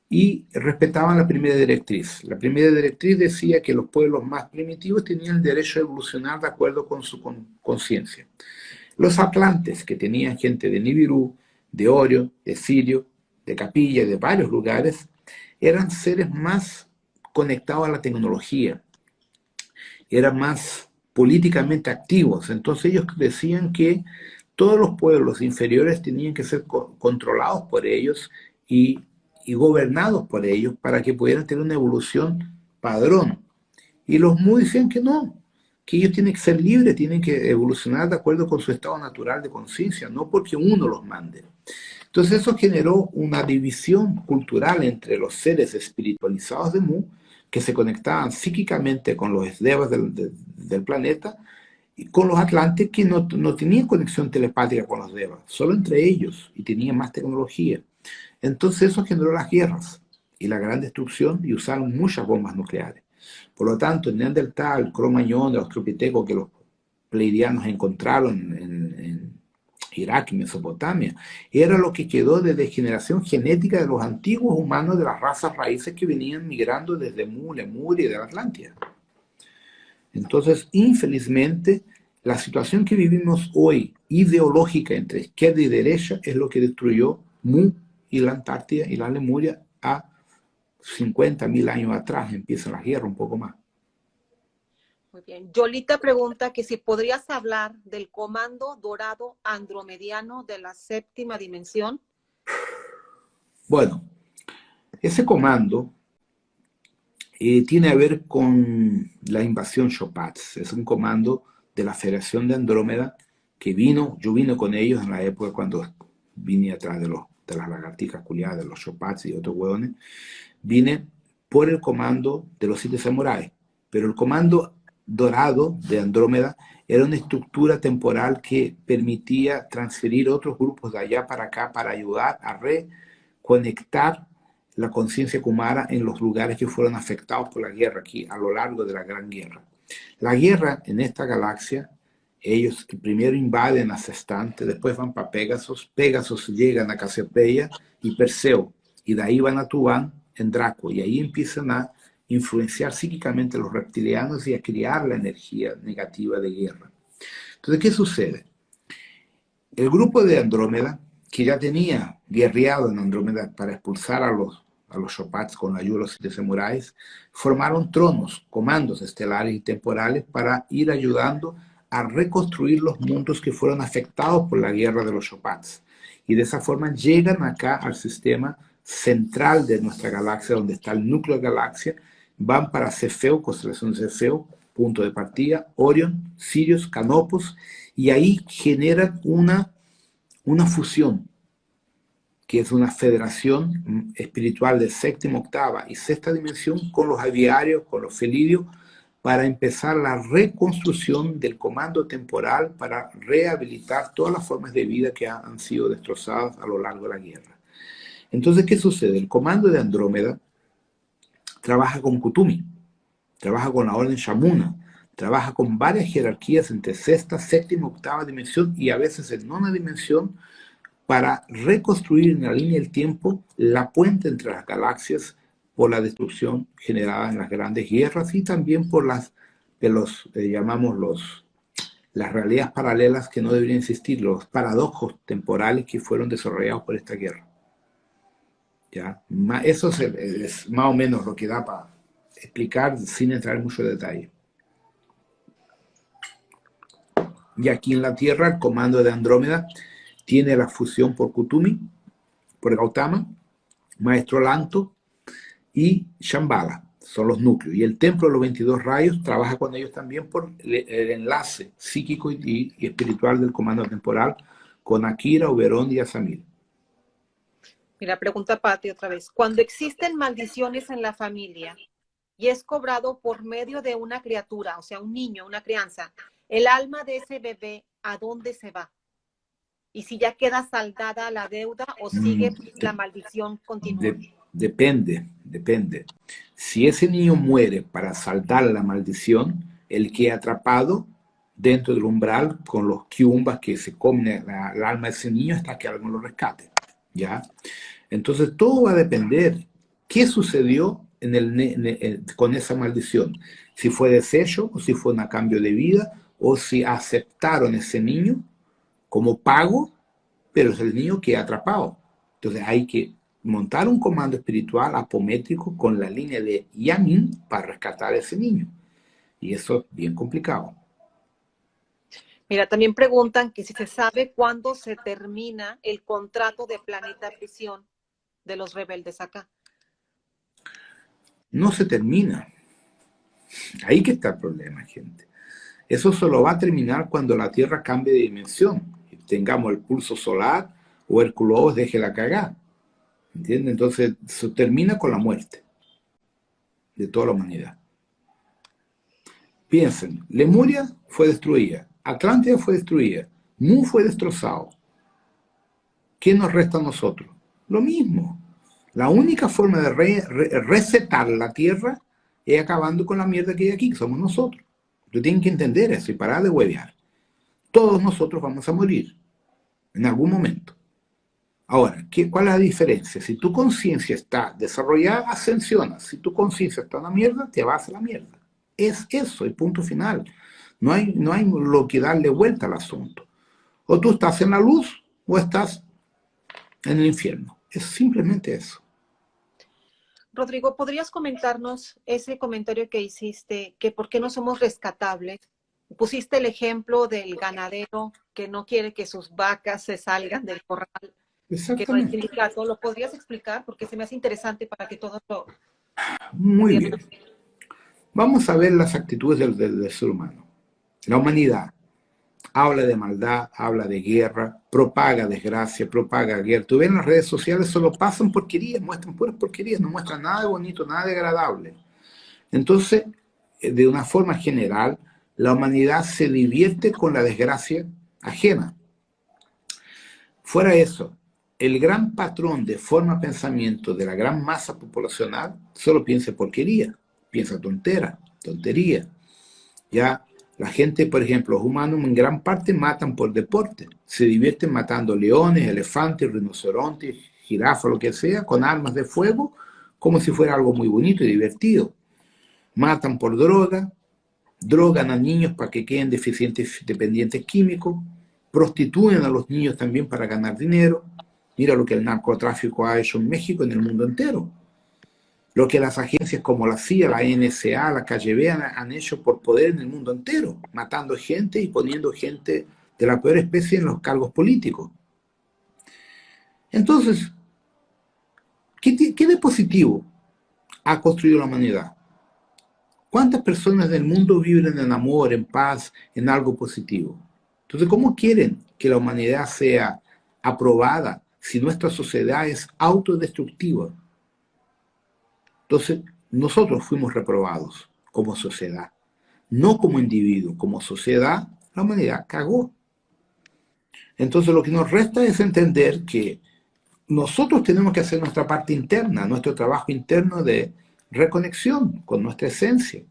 y respetaban la primera directriz. La primera directriz decía que los pueblos más primitivos tenían el derecho a evolucionar de acuerdo con su conciencia. Los atlantes, que tenían gente de Nibiru, de Orion, de Sirio, de Capilla, de varios lugares, eran seres más conectados a la tecnología, eran más políticamente activos. Entonces ellos decían que todos los pueblos inferiores tenían que ser controlados por ellos y gobernados por ellos para que pudieran tener una evolución padrón. Y los Mu decían que no, que ellos tienen que ser libres, tienen que evolucionar de acuerdo con su estado natural de conciencia, no porque uno los mande. Entonces eso generó una división cultural entre los seres espiritualizados de Mu, que se conectaban psíquicamente con los devas del planeta, y con los atlantes que no tenían conexión telepática con los devas, solo entre ellos, y tenían más tecnología. Entonces eso generó las guerras y la gran destrucción, y usaron muchas bombas nucleares. Por lo tanto, el Neandertal, Cro-Magnon, los Australopithecus que los pleiadianos encontraron en Irak y Mesopotamia, era lo que quedó de degeneración genética de los antiguos humanos de las razas raíces que venían migrando desde Mu, Lemuria y de la Atlántida. Entonces, infelizmente, la situación que vivimos hoy, ideológica entre izquierda y derecha, es lo que destruyó Mu y la Antártida y la Lemuria a 50.000 años atrás. Empiezan las guerras, un poco más.
Muy bien. Yolita pregunta que si podrías hablar del comando dorado andromediano de la séptima dimensión.
Bueno, ese comando tiene a ver con la invasión Chopatz. Es un comando de la Federación de Andrómeda que yo vine con ellos en la época cuando vine atrás de las lagartijas culiadas, de los Chopatz y otros hueones. Vine por el comando de los 7 samuráis, pero el comando dorado de Andrómeda era una estructura temporal que permitía transferir otros grupos de allá para acá para ayudar a reconectar la conciencia kumara en los lugares que fueron afectados por la guerra aquí a lo largo de la Gran Guerra. La guerra en esta galaxia, ellos primero invaden a Sestante, después van para Pegasus, Pegasus llegan a Casiopeia y Perseo, y de ahí van a Tubán en Draco, y ahí empiezan a influenciar psíquicamente a los reptilianos y a crear la energía negativa de guerra. Entonces, ¿qué sucede? El grupo de Andrómeda, que ya tenía guerreado en Andrómeda para expulsar a los Chopatz con la ayuda de los 7 samuráis, formaron tronos, comandos estelares y temporales para ir ayudando a reconstruir los mundos que fueron afectados por la guerra de los Chopatz. Y de esa forma llegan acá al sistema central de nuestra galaxia, donde está el núcleo de la galaxia, van para Cefeo, constelación de Cefeo, punto de partida, Orión, Sirius, Canopus, y ahí generan una fusión, que es una federación espiritual de séptima, octava y sexta dimensión con los aviarios, con los felidios, para empezar la reconstrucción del comando temporal para rehabilitar todas las formas de vida que han sido destrozadas a lo largo de la guerra. Entonces, ¿qué sucede? El comando de Andrómeda trabaja con Kutumi, trabaja con la orden Shamuna, trabaja con varias jerarquías entre sexta, séptima, octava dimensión y a veces en nona dimensión para reconstruir en la línea del tiempo la puente entre las galaxias por la destrucción generada en las grandes guerras y también por las realidades paralelas que no deberían existir, los paradojas temporales que fueron desarrollados por esta guerra. ¿Ya? Eso es más o menos lo que da para explicar sin entrar en mucho detalle. Y aquí en la Tierra, el comando de Andrómeda tiene la fusión por Kutumi, por Gautama, Maestro Lanto y Shambhala, son los núcleos. Y el Templo de los 22 Rayos trabaja con ellos también por el enlace psíquico y espiritual del comando temporal con Akira, Oberón y Asamil.
Mira, pregunta Pati otra vez. Cuando existen maldiciones en la familia y es cobrado por medio de una criatura, o sea, un niño, una crianza, el alma de ese bebé, ¿a dónde se va? Y si ya queda saldada la deuda o sigue la maldición continua.
Depende. Si ese niño muere para saldar la maldición, él queda atrapado dentro del umbral con los kiumbas que se comen el alma de ese niño hasta que alguien lo rescate. ¿Ya? Entonces todo va a depender qué sucedió con esa maldición. Si fue desecho o si fue un cambio de vida o si aceptaron ese niño como pago, pero el niño queda atrapado. Entonces hay que montar un comando espiritual apométrico con la línea de Yamin para rescatar a ese niño. Y eso es bien complicado.
Mira, también preguntan que si se sabe cuándo se termina el contrato de Planeta Prisión de los rebeldes acá.
No se termina. Ahí que está el problema, gente. Eso solo va a terminar cuando la Tierra cambie de dimensión. Tengamos el pulso solar o Hércules deje la cagada. ¿Entiendes? Entonces, se termina con la muerte de toda la humanidad. Piensen, Lemuria fue destruida, Atlántida fue destruida, Mu fue destrozado. ¿Qué nos resta a nosotros? Lo mismo. La única forma de resetar la Tierra es acabando con la mierda que hay aquí, que somos nosotros. Ustedes tienen que entender eso y parar de huevear. Todos nosotros vamos a morir en algún momento. Ahora, ¿cuál es la diferencia? Si tu conciencia está desarrollada, ascensionas. Si tu conciencia está en la mierda, te vas a la mierda. Es eso, el punto final. No hay lo que darle vuelta al asunto. O tú estás en la luz o estás en el infierno. Es simplemente eso.
Rodrigo, ¿podrías comentarnos ese comentario que hiciste, que por qué no somos rescatables? Pusiste el ejemplo del ganadero que no quiere que sus vacas se salgan del corral.
Exactamente.
Que no ¿lo podrías explicar? Porque se me hace interesante para que todos lo...
Muy bien. Vamos a ver las actitudes del ser humano. La humanidad habla de maldad, habla de guerra, propaga desgracia, propaga guerra. Tú ves en las redes sociales, solo pasan porquerías, muestran puras porquerías, no muestran nada de bonito, nada de agradable. Entonces, de una forma general, la humanidad se divierte con la desgracia ajena. Fuera de eso, el gran patrón de forma de pensamiento de la gran masa poblacional solo piensa porquería, piensa tontería. Ya la gente, por ejemplo, los humanos en gran parte matan por deporte, se divierten matando leones, elefantes, rinocerontes, jirafas, lo que sea, con armas de fuego, como si fuera algo muy bonito y divertido. Matan por droga, drogan a niños para que queden dependientes químicos, prostituyen a los niños también para ganar dinero. Mira lo que el narcotráfico ha hecho en México y en el mundo entero. Lo que las agencias como la CIA, la NSA, la KGB han hecho por poder en el mundo entero, matando gente y poniendo gente de la peor especie en los cargos políticos. Entonces, ¿qué de positivo ha construido la humanidad? ¿Cuántas personas del mundo viven en amor, en paz, en algo positivo? Entonces, ¿cómo quieren que la humanidad sea aprobada si nuestra sociedad es autodestructiva? Entonces, nosotros fuimos reprobados como sociedad. no como individuo, como sociedad, la humanidad cagó. Entonces lo que nos resta es entender que nosotros tenemos que hacer nuestra parte interna, nuestro trabajo interno de reconexión con nuestra esencia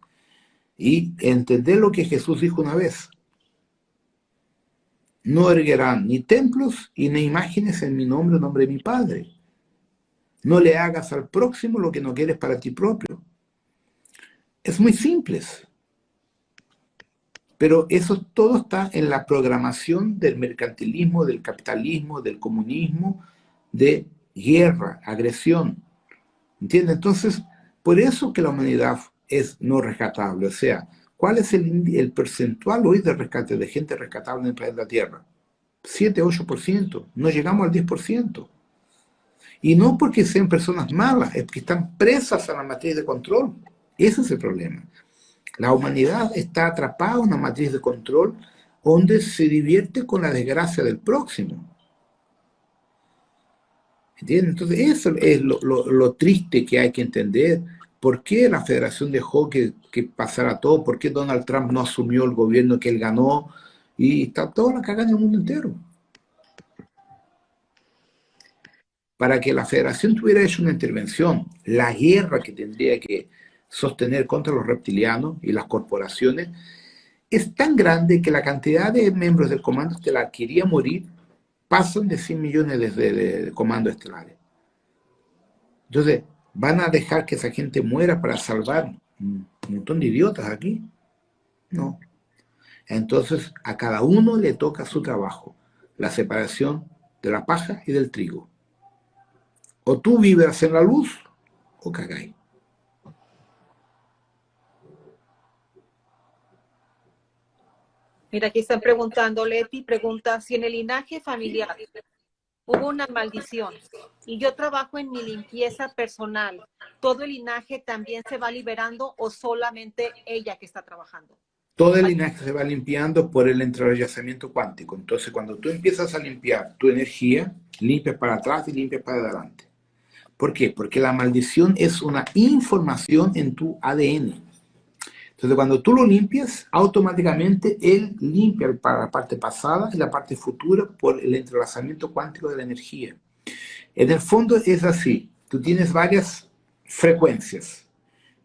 y entender lo que Jesús dijo una vez. No erguerán ni templos y ni imágenes en mi nombre, en nombre de mi Padre. No le hagas al próximo lo que no quieres para ti propio. Es muy simple. Pero eso todo está en la programación del mercantilismo, del capitalismo, del comunismo, de guerra, agresión. ¿Entiendes? Entonces, por eso que la humanidad es no rescatable. O sea, ¿cuál es el percentual hoy de rescate, de gente rescatable en el planeta Tierra? 7, 8%. No llegamos al 10%. Y no porque sean personas malas, es que están presas a la matriz de control. Ese es el problema. La humanidad está atrapada en una matriz de control donde se divierte con la desgracia del próximo. ¿Entiendes? Entonces eso es lo triste que hay que entender. ¿Por qué la Federación dejó que pasara todo? ¿Por qué Donald Trump no asumió el gobierno que él ganó? Y está toda la cagada en el mundo entero. Para que la Federación tuviera hecho una intervención, la guerra que tendría que sostener contra los reptilianos y las corporaciones, es tan grande que la cantidad de miembros del Comando Estelar que iría a morir pasan de 100 millones de comandos estelares. Entonces, ¿van a dejar que esa gente muera para salvar un montón de idiotas aquí? No. Entonces, a cada uno le toca su trabajo, la separación de la paja y del trigo. O tú vives en la luz, o cagáis.
Mira, aquí están preguntando, Leti pregunta si en el linaje familiar hubo una maldición y yo trabajo en mi limpieza personal, ¿todo el linaje también se va liberando o solamente ella que está trabajando?
Todo el linaje se va limpiando por el entrelazamiento cuántico. Entonces, cuando tú empiezas a limpiar tu energía, limpias para atrás y limpias para adelante. ¿Por qué? Porque la maldición es una información en tu ADN. Entonces, cuando tú lo limpias, automáticamente él limpia la parte pasada y la parte futura por el entrelazamiento cuántico de la energía. En el fondo es así. Tú tienes varias frecuencias.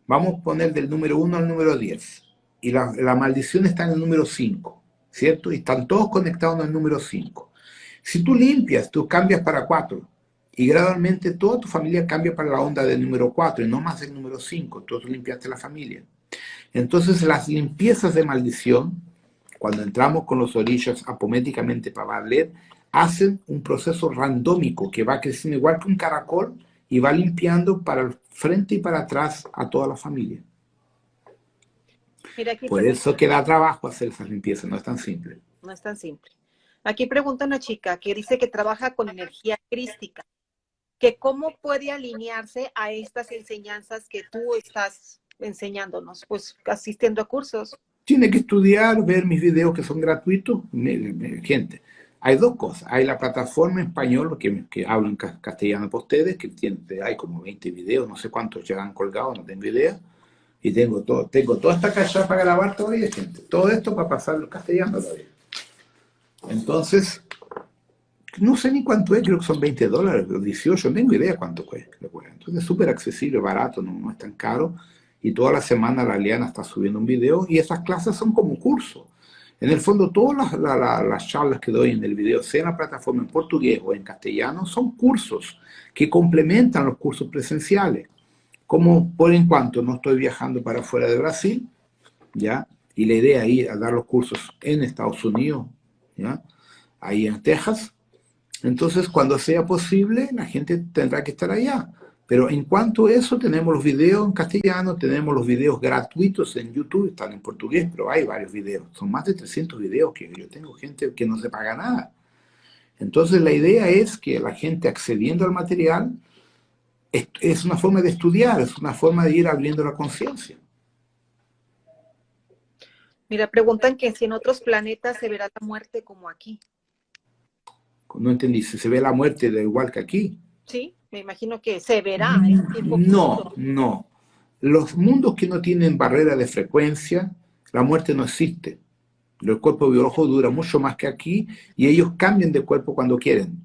Vamos a poner del número 1 al número 10. Y la maldición está en el número 5, ¿cierto? Y están todos conectados en el número 5. Si tú limpias, tú cambias para 4. Y gradualmente toda tu familia cambia para la onda del número 4 y no más del número 5. Tú limpiaste la familia. Entonces las limpiezas de maldición, cuando entramos con los orillas apométicamente para valer, hacen un proceso randómico que va creciendo igual que un caracol y va limpiando para el frente y para atrás a toda la familia.
Mira, aquí
Por eso que da trabajo hacer esas limpiezas, no es tan simple.
no es tan simple. Aquí pregunta una chica que dice que trabaja con energía crística, que cómo puede alinearse a estas enseñanzas que tú estás enseñándonos, pues asistiendo a cursos.
Tiene que estudiar, ver mis videos que son gratuitos. Gente, hay dos cosas. Hay la plataforma en español que hablo en castellano para ustedes, que hay como 20 videos, no sé cuántos ya han colgado, no tengo idea. Y tengo toda esta caja para grabar todavía, gente. Todo esto para pasarlo en castellano todavía. Entonces, no sé ni cuánto es, creo que son $20, o 18, no tengo idea cuánto cuesta. Entonces es súper accesible, barato, no es tan caro. Y toda la semana la Liana está subiendo un video y esas clases son como un curso. En el fondo, todas las charlas que doy en el video, sea en la plataforma en portugués o en castellano, son cursos que complementan los cursos presenciales. Como por en cuanto no estoy viajando para fuera de Brasil, ¿ya? Y la idea es ir a dar los cursos en Estados Unidos, ¿ya? Ahí en Texas. Entonces, cuando sea posible, la gente tendrá que estar allá. Pero en cuanto a eso, tenemos los videos en castellano, tenemos los videos gratuitos en YouTube, están en portugués, pero hay varios videos. Son más de 300 videos que yo tengo, gente que no se paga nada. Entonces, la idea es que la gente accediendo al material es una forma de estudiar, es una forma de ir abriendo la conciencia.
Mira, preguntan que si en otros planetas se verá la muerte como aquí.
No entendí, si se ve la muerte de igual que aquí.
Sí, me imagino que se verá en tiempo
No,
futuro.
no. Los mundos que no tienen barrera de frecuencia, La muerte no existe. El cuerpo biológico dura mucho más que aquí y ellos cambian de cuerpo cuando quieren.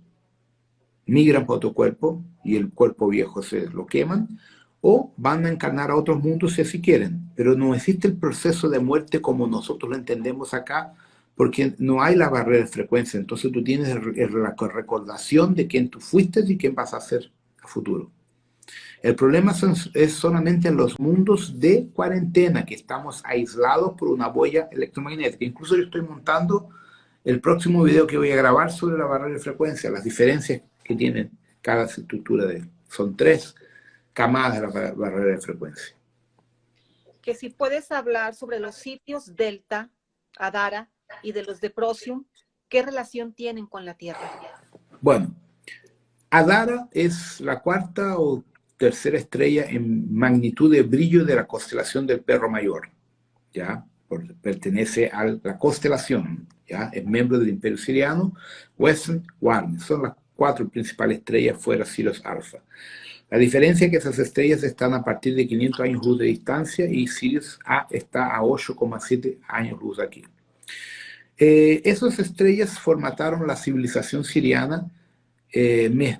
Migran para otro cuerpo y el cuerpo viejo se lo queman, o van a encarnar a otros mundos si así quieren. Pero no existe el proceso de muerte como nosotros lo entendemos acá, porque no hay la barrera de frecuencia. Entonces tú tienes la recordación de quién tú fuiste y quién vas a ser a futuro. El problema es solamente en los mundos de cuarentena, que estamos aislados por una boya electromagnética. Incluso yo estoy montando el próximo video que voy a grabar sobre la barrera de frecuencia, las diferencias que tienen cada estructura de él. Son 3 camadas de la barrera de frecuencia.
Que si puedes hablar sobre los sitios Delta, Adara y de los de Procyon, ¿qué relación tienen con la Tierra?
Bueno, Adara es la 4ª o 3ª estrella en magnitud de brillo de la constelación del Perro Mayor, ¿ya? Pertenece a la constelación, ¿ya? Es miembro del Imperio Siriano, Western, Warner. Son las 4 principales estrellas fuera Sirius Alpha. La diferencia es que esas estrellas están a partir de 500 años luz de distancia y Sirius A está a 8,7 años luz aquí. Esas estrellas formataron la civilización siriana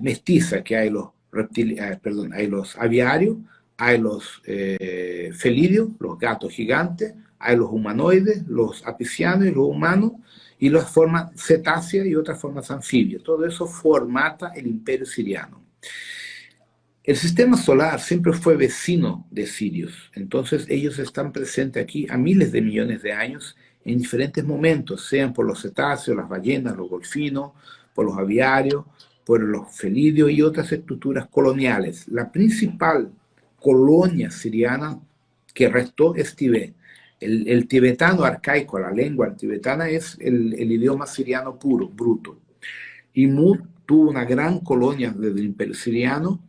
mestiza, que hay los hay los aviarios, hay los felidios, los gatos gigantes, hay los humanoides, los apicianos y los humanos, y las formas cetáceas y otras formas anfibias. Todo eso formata el imperio siriano. El sistema solar siempre fue vecino de Sirius, entonces ellos están presentes aquí a miles de millones de años en diferentes momentos, sean por los cetáceos, las ballenas, los golfinos, por los aviarios, por los felidios y otras estructuras coloniales. La principal colonia siriana que restó es Tibet. El tibetano arcaico, la lengua tibetana, es el idioma siriano puro, bruto. Y Mut tuvo una gran colonia desde el imperio siriano,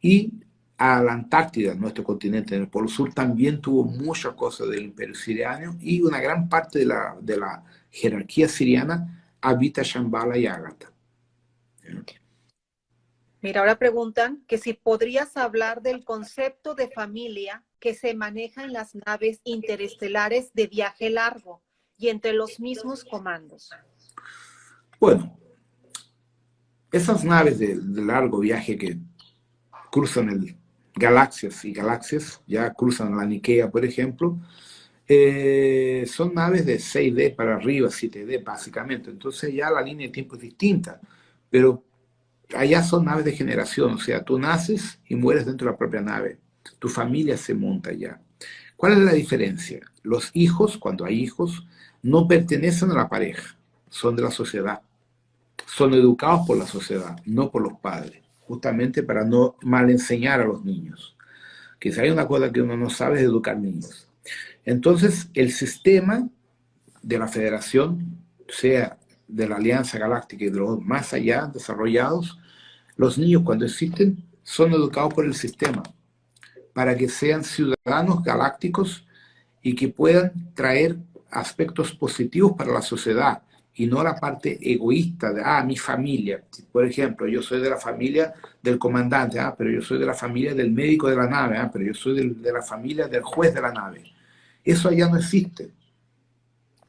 y a la Antártida, nuestro continente en el Polo Sur, también tuvo muchas cosas del imperio siriano, y una gran parte de la jerarquía siriana habita Shambhala y Ágata.
Mira, ahora preguntan que si podrías hablar del concepto de familia que se maneja en las naves interestelares de viaje largo y entre los mismos comandos.
Bueno, esas naves de largo viaje que cruzan galaxias y galaxias, ya cruzan la Nikea, por ejemplo, son naves de 6D para arriba, 7D básicamente. Entonces ya la línea de tiempo es distinta, pero allá son naves de generación, o sea, tú naces y mueres dentro de la propia nave. Tu familia se monta allá. ¿Cuál es la diferencia? Los hijos, cuando hay hijos, no pertenecen a la pareja, son de la sociedad. Son educados por la sociedad, no por los padres, justamente para no mal enseñar a los niños. Que si hay una cosa que uno no sabe es educar niños. Entonces, el sistema de la federación, sea de la Alianza Galáctica y de los más allá desarrollados, los niños cuando existen son educados por el sistema para que sean ciudadanos galácticos y que puedan traer aspectos positivos para la sociedad y no la parte egoísta de, mi familia. Por ejemplo, yo soy de la familia del comandante, pero yo soy de la familia del médico de la nave, pero yo soy de la familia del juez de la nave. Eso allá no existe.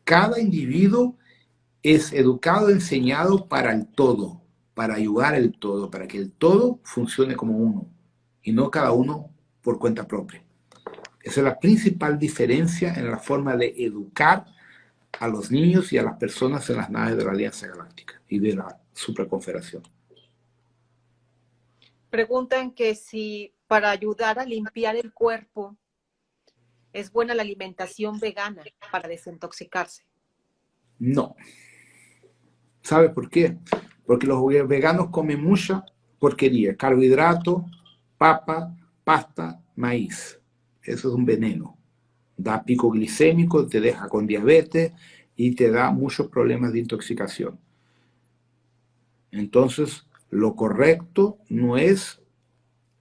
Cada individuo es educado, enseñado para el todo, para ayudar al todo, para que el todo funcione como uno, y no cada uno por cuenta propia. Esa es la principal diferencia en la forma de educar a los niños y a las personas en las naves de la Alianza Galáctica y de la Supraconfederación.
Preguntan que si para ayudar a limpiar el cuerpo es buena la alimentación vegana para desintoxicarse.
No. ¿Sabe por qué? Porque los veganos comen mucha porquería, carbohidrato, papa, pasta, maíz. Eso es un veneno. Da pico glicémico, te deja con diabetes y te da muchos problemas de intoxicación. Entonces, lo correcto no es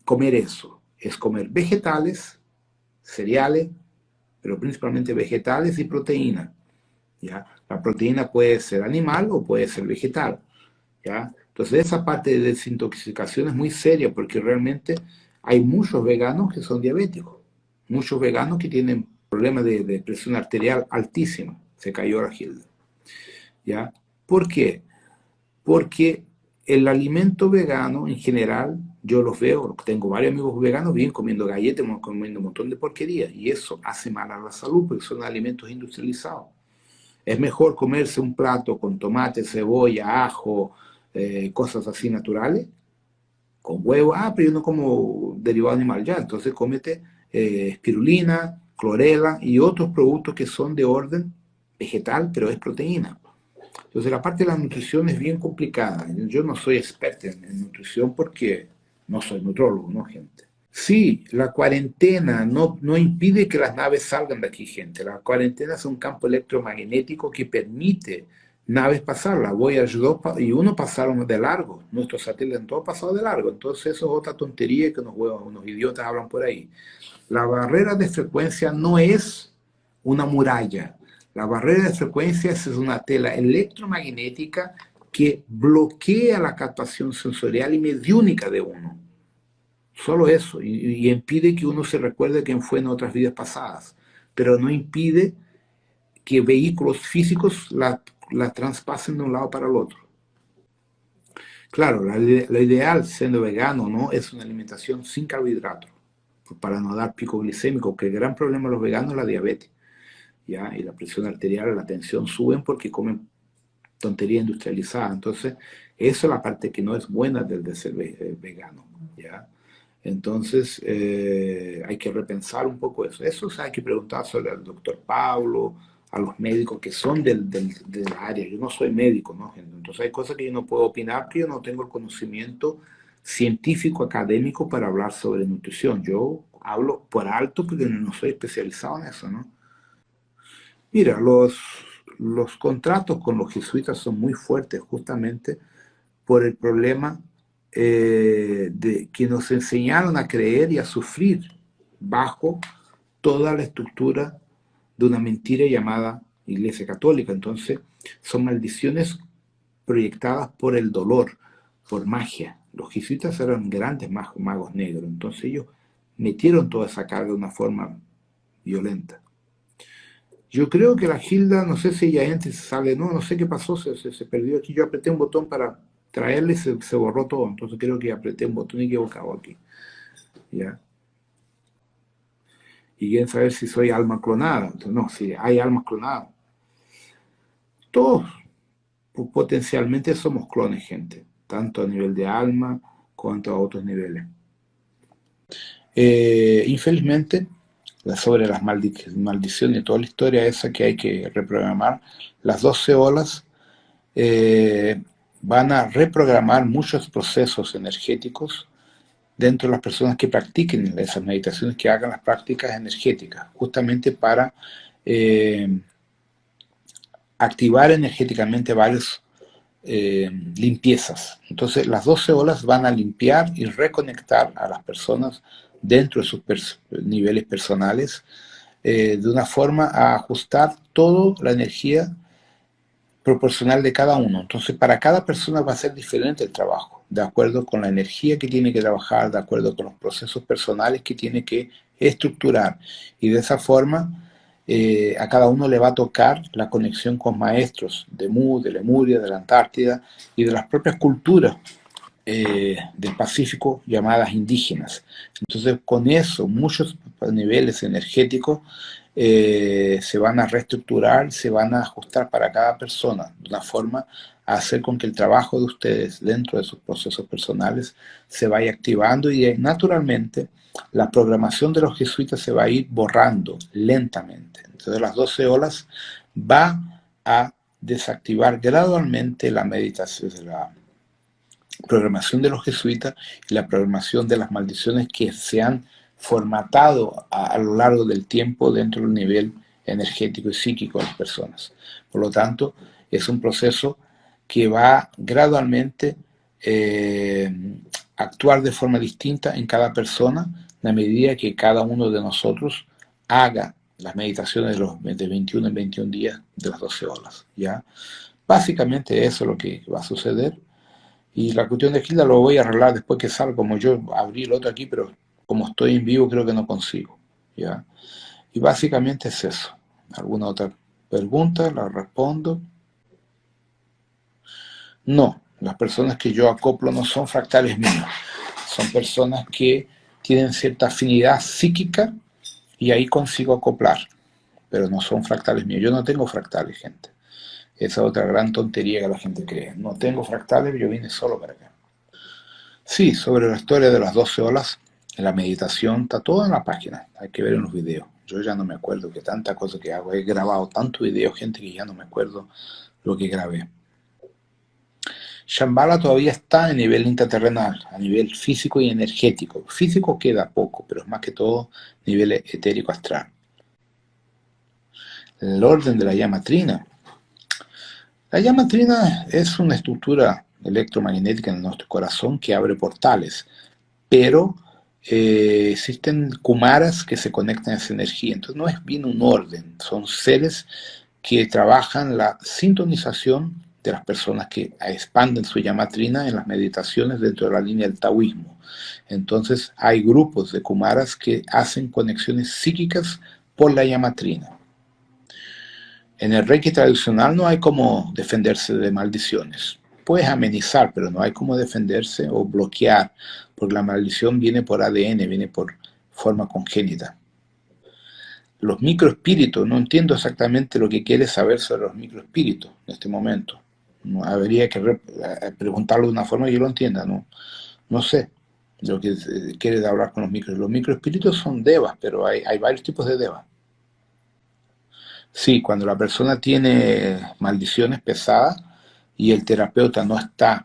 comer eso, es comer vegetales, cereales, pero principalmente vegetales y proteína. ¿Ya? La proteína puede ser animal o puede ser vegetal. ¿Ya? Entonces esa parte de desintoxicación es muy seria porque realmente hay muchos veganos que son diabéticos, muchos veganos que tienen problema de presión arterial altísima. Se cayó la Gilda. ¿Ya? ¿Por qué? Porque el alimento vegano en general, yo los veo, tengo varios amigos veganos, vienen comiendo galletas, comiendo un montón de porquerías, y eso hace mal a la salud porque son alimentos industrializados. Es mejor comerse un plato con tomate, cebolla, ajo, cosas así naturales, con huevo. Ah, pero yo no como derivado animal, ya, entonces cómete espirulina, clorela y otros productos que son de orden vegetal, pero es proteína. Entonces la parte de la nutrición es bien complicada. Yo no soy experto en nutrición porque no soy nutrólogo, ¿no, gente? Sí, la cuarentena no impide que las naves salgan de aquí, gente. La cuarentena es un campo electromagnético que permite naves pasar. La Voyager 2 y 1 pasaron de largo. Nuestros satélites han todos pasado de largo. Entonces eso es otra tontería que unos idiotas hablan por ahí. La barrera de frecuencia no es una muralla. La barrera de frecuencia es una tela electromagnética que bloquea la captación sensorial y mediúnica de uno. Solo eso. Y impide que uno se recuerde quién fue en otras vidas pasadas. Pero no impide que vehículos físicos la traspasen de un lado para el otro. Claro, lo ideal, siendo vegano, ¿no?, es una alimentación sin carbohidratos, para no dar pico glicémico, que el gran problema de los veganos es la diabetes. ¿Ya? Y la presión arterial, la tensión suben porque comen tontería industrializada. Entonces, eso es la parte que no es buena de ser vegano. ¿Ya? Entonces, hay que repensar un poco eso. Eso, o sea, hay que preguntar sobre al doctor Paulo, a los médicos que son del área. Yo no soy médico, ¿no, gente? Entonces, hay cosas que yo no puedo opinar porque yo no tengo el conocimiento científico, académico para hablar sobre nutrición. Yo hablo por alto porque no soy especializado en eso, ¿no? Mira, los contratos con los jesuitas son muy fuertes justamente por el problema de que nos enseñaron a creer y a sufrir bajo toda la estructura de una mentira llamada Iglesia Católica. Entonces, son maldiciones proyectadas por el dolor, por magia. Los jesuitas eran grandes magos negros, entonces ellos metieron toda esa carga de una forma violenta. Yo creo que la Gilda, no sé si ella entra y se sale, no sé qué pasó, se perdió aquí. Yo apreté un botón para traerle y se borró todo, entonces creo que apreté un botón equivocado aquí. ¿Ya? Y quieren saber si soy alma clonada. Entonces, no, si hay almas clonadas. Todos potencialmente somos clones, gente, tanto a nivel de alma cuanto a otros niveles. Infelizmente, sobre las maldiciones y toda la historia esa que hay que reprogramar, las 12 olas van a reprogramar muchos procesos energéticos dentro de las personas que practiquen esas meditaciones, que hagan las prácticas energéticas, justamente para activar energéticamente varias limpiezas. Entonces las 12 olas van a limpiar y reconectar a las personas dentro de sus niveles personales, de una forma a ajustar toda la energía proporcional de cada uno. Entonces, para cada persona va a ser diferente el trabajo, de acuerdo con la energía que tiene que trabajar, de acuerdo con los procesos personales que tiene que estructurar. Y de esa forma, a cada uno le va a tocar la conexión con maestros de Mu, de Lemuria, de la Antártida y de las propias culturas del Pacífico llamadas indígenas. Entonces, con eso, muchos niveles energéticos se van a reestructurar, se van a ajustar para cada persona, de una forma a hacer con que el trabajo de ustedes dentro de sus procesos personales se vaya activando y naturalmente la programación de los jesuitas se va a ir borrando lentamente. Entonces, las 12 olas va a desactivar gradualmente la meditación, la programación de los jesuitas y la programación de las maldiciones que se han formatado a lo largo del tiempo dentro del nivel energético y psíquico de las personas. Por lo tanto, es un proceso que va gradualmente actuar de forma distinta en cada persona, a medida que cada uno de nosotros haga las meditaciones de 21 en 21 días de las 12 olas. ¿Ya? Básicamente eso es lo que va a suceder. Y la cuestión de Gilda lo voy a arreglar después que salga, como yo abrí el otro aquí, pero como estoy en vivo creo que no consigo, ¿ya? Y básicamente es eso. ¿Alguna otra pregunta? La respondo. No, las personas que yo acoplo no son fractales míos. Son personas que tienen cierta afinidad psíquica y ahí consigo acoplar. Pero no son fractales míos. Yo no tengo fractales, gente. Esa es otra gran tontería que la gente cree. No tengo fractales, yo vine solo para acá. Sí, sobre la historia de las 12 olas, la meditación, está todo en la página. Hay que ver en los videos. Yo ya no me acuerdo que tanta cosa que hago. He grabado tanto video, gente, que ya no me acuerdo lo que grabé. Shambhala todavía está en nivel intraterrenal, a nivel físico y energético. Físico queda poco, pero es más que todo nivel etérico astral. El orden de la llama trina. La llama trina es una estructura electromagnética en nuestro corazón que abre portales, pero existen kumaras que se conectan a esa energía. Entonces no es bien un orden, son seres que trabajan la sintonización de las personas que expanden su llama trina en las meditaciones dentro de la línea del taoísmo. Entonces hay grupos de kumaras que hacen conexiones psíquicas por la llama trina. En el Reiki tradicional no hay cómo defenderse de maldiciones. Puedes amenizar, pero no hay cómo defenderse o bloquear, porque la maldición viene por ADN, viene por forma congénita. Los microespíritus, no entiendo exactamente lo que quieres saber sobre los microespíritus en este momento. No, habría que preguntarlo de una forma que yo lo entienda, no sé lo que quieres hablar con los microespíritus. Los microespíritus son devas, pero hay varios tipos de devas. Sí, cuando la persona tiene maldiciones pesadas y el terapeuta no está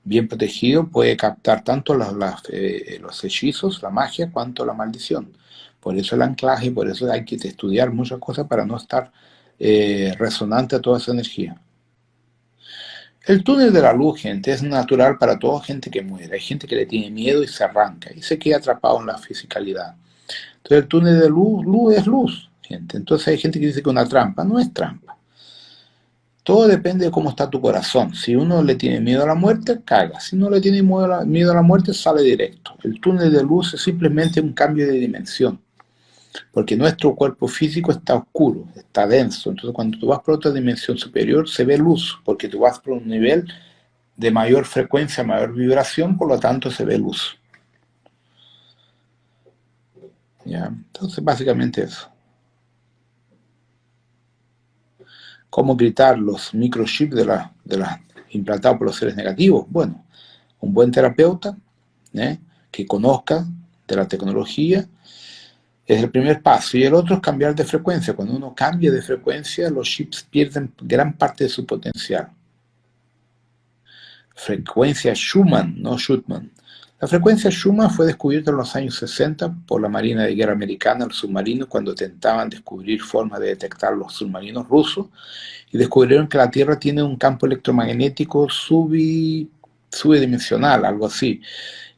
bien protegido, puede captar tanto los hechizos, la magia, cuanto la maldición. Por eso el anclaje, por eso hay que estudiar muchas cosas para no estar resonante a toda esa energía. El túnel de la luz, gente, es natural para toda gente que muere. Hay gente que le tiene miedo y se arranca y se queda atrapado en la fisicalidad. Entonces el túnel de luz es luz, gente. Entonces hay gente que dice que una trampa, no es trampa. Todo depende de cómo está tu corazón. Si uno le tiene miedo a la muerte, caga. Si no le tiene miedo a la muerte, sale directo. El túnel de luz es simplemente un cambio de dimensión. Porque nuestro cuerpo físico está oscuro, está denso. Entonces cuando tú vas por otra dimensión superior, se ve luz. Porque tú vas por un nivel de mayor frecuencia, mayor vibración, por lo tanto se ve luz. ¿Ya? Entonces básicamente eso. ¿Cómo gritar los microchips de la implantados por los seres negativos? Bueno, un buen terapeuta que conozca de la tecnología es el primer paso. Y el otro es cambiar de frecuencia. Cuando uno cambia de frecuencia, los chips pierden gran parte de su potencial. Frecuencia Schumann, no Schumann. La frecuencia Schumann fue descubierta en los años 60 por la Marina de Guerra Americana, los submarinos, cuando tentaban descubrir formas de detectar los submarinos rusos, y descubrieron que la Tierra tiene un campo electromagnético subdimensional, algo así.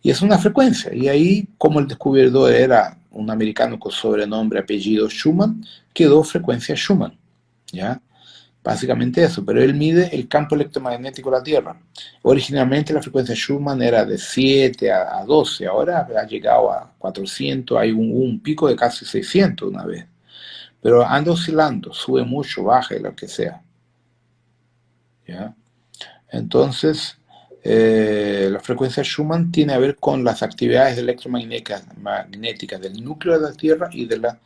Y es una frecuencia, y ahí, como el descubridor era un americano con sobrenombre, apellido Schumann, quedó frecuencia Schumann, ¿ya? Básicamente eso, pero él mide el campo electromagnético de la Tierra. Originalmente la frecuencia Schumann era de 7 a 12, ahora ha llegado a 400, hay un pico de casi 600 una vez. Pero anda oscilando, sube mucho, baja, lo que sea. ¿Ya? Entonces, la frecuencia Schumann tiene a ver con las actividades electromagnéticas del núcleo de la Tierra y de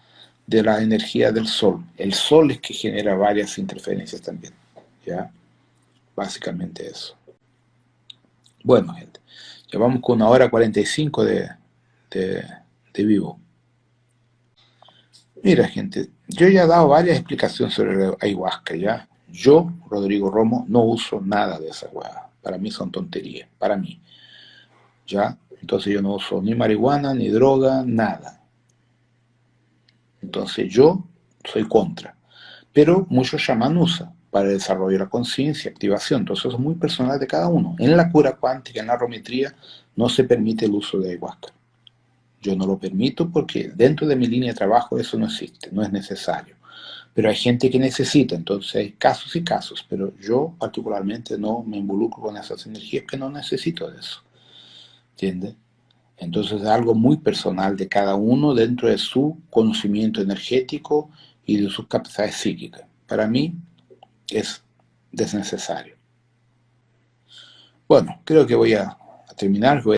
la energía del Sol. El Sol es que genera varias interferencias también, ¿ya? Básicamente eso. Bueno, gente, ya vamos con 1 hora 45 de vivo. Mira, gente, yo ya he dado varias explicaciones sobre la ayahuasca, ¿ya? Yo, Rodrigo Romo, no uso nada de esa hueá. Para mí son tonterías, para mí, ¿ya? Entonces yo no uso ni marihuana, ni droga, nada. Entonces yo soy contra. Pero muchos chamán usan para desarrollar la conciencia, activación. Entonces eso es muy personal de cada uno. En la cura cuántica, en la arometría, no se permite el uso de ayahuasca. Yo no lo permito porque dentro de mi línea de trabajo eso no existe, no es necesario. Pero hay gente que necesita, entonces hay casos y casos. Pero yo particularmente no me involucro con esas energías que no necesito de eso. ¿Entiendes? Entonces es algo muy personal de cada uno dentro de su conocimiento energético y de sus capacidades psíquicas. Para mí es desnecesario. Bueno, creo que voy a terminar.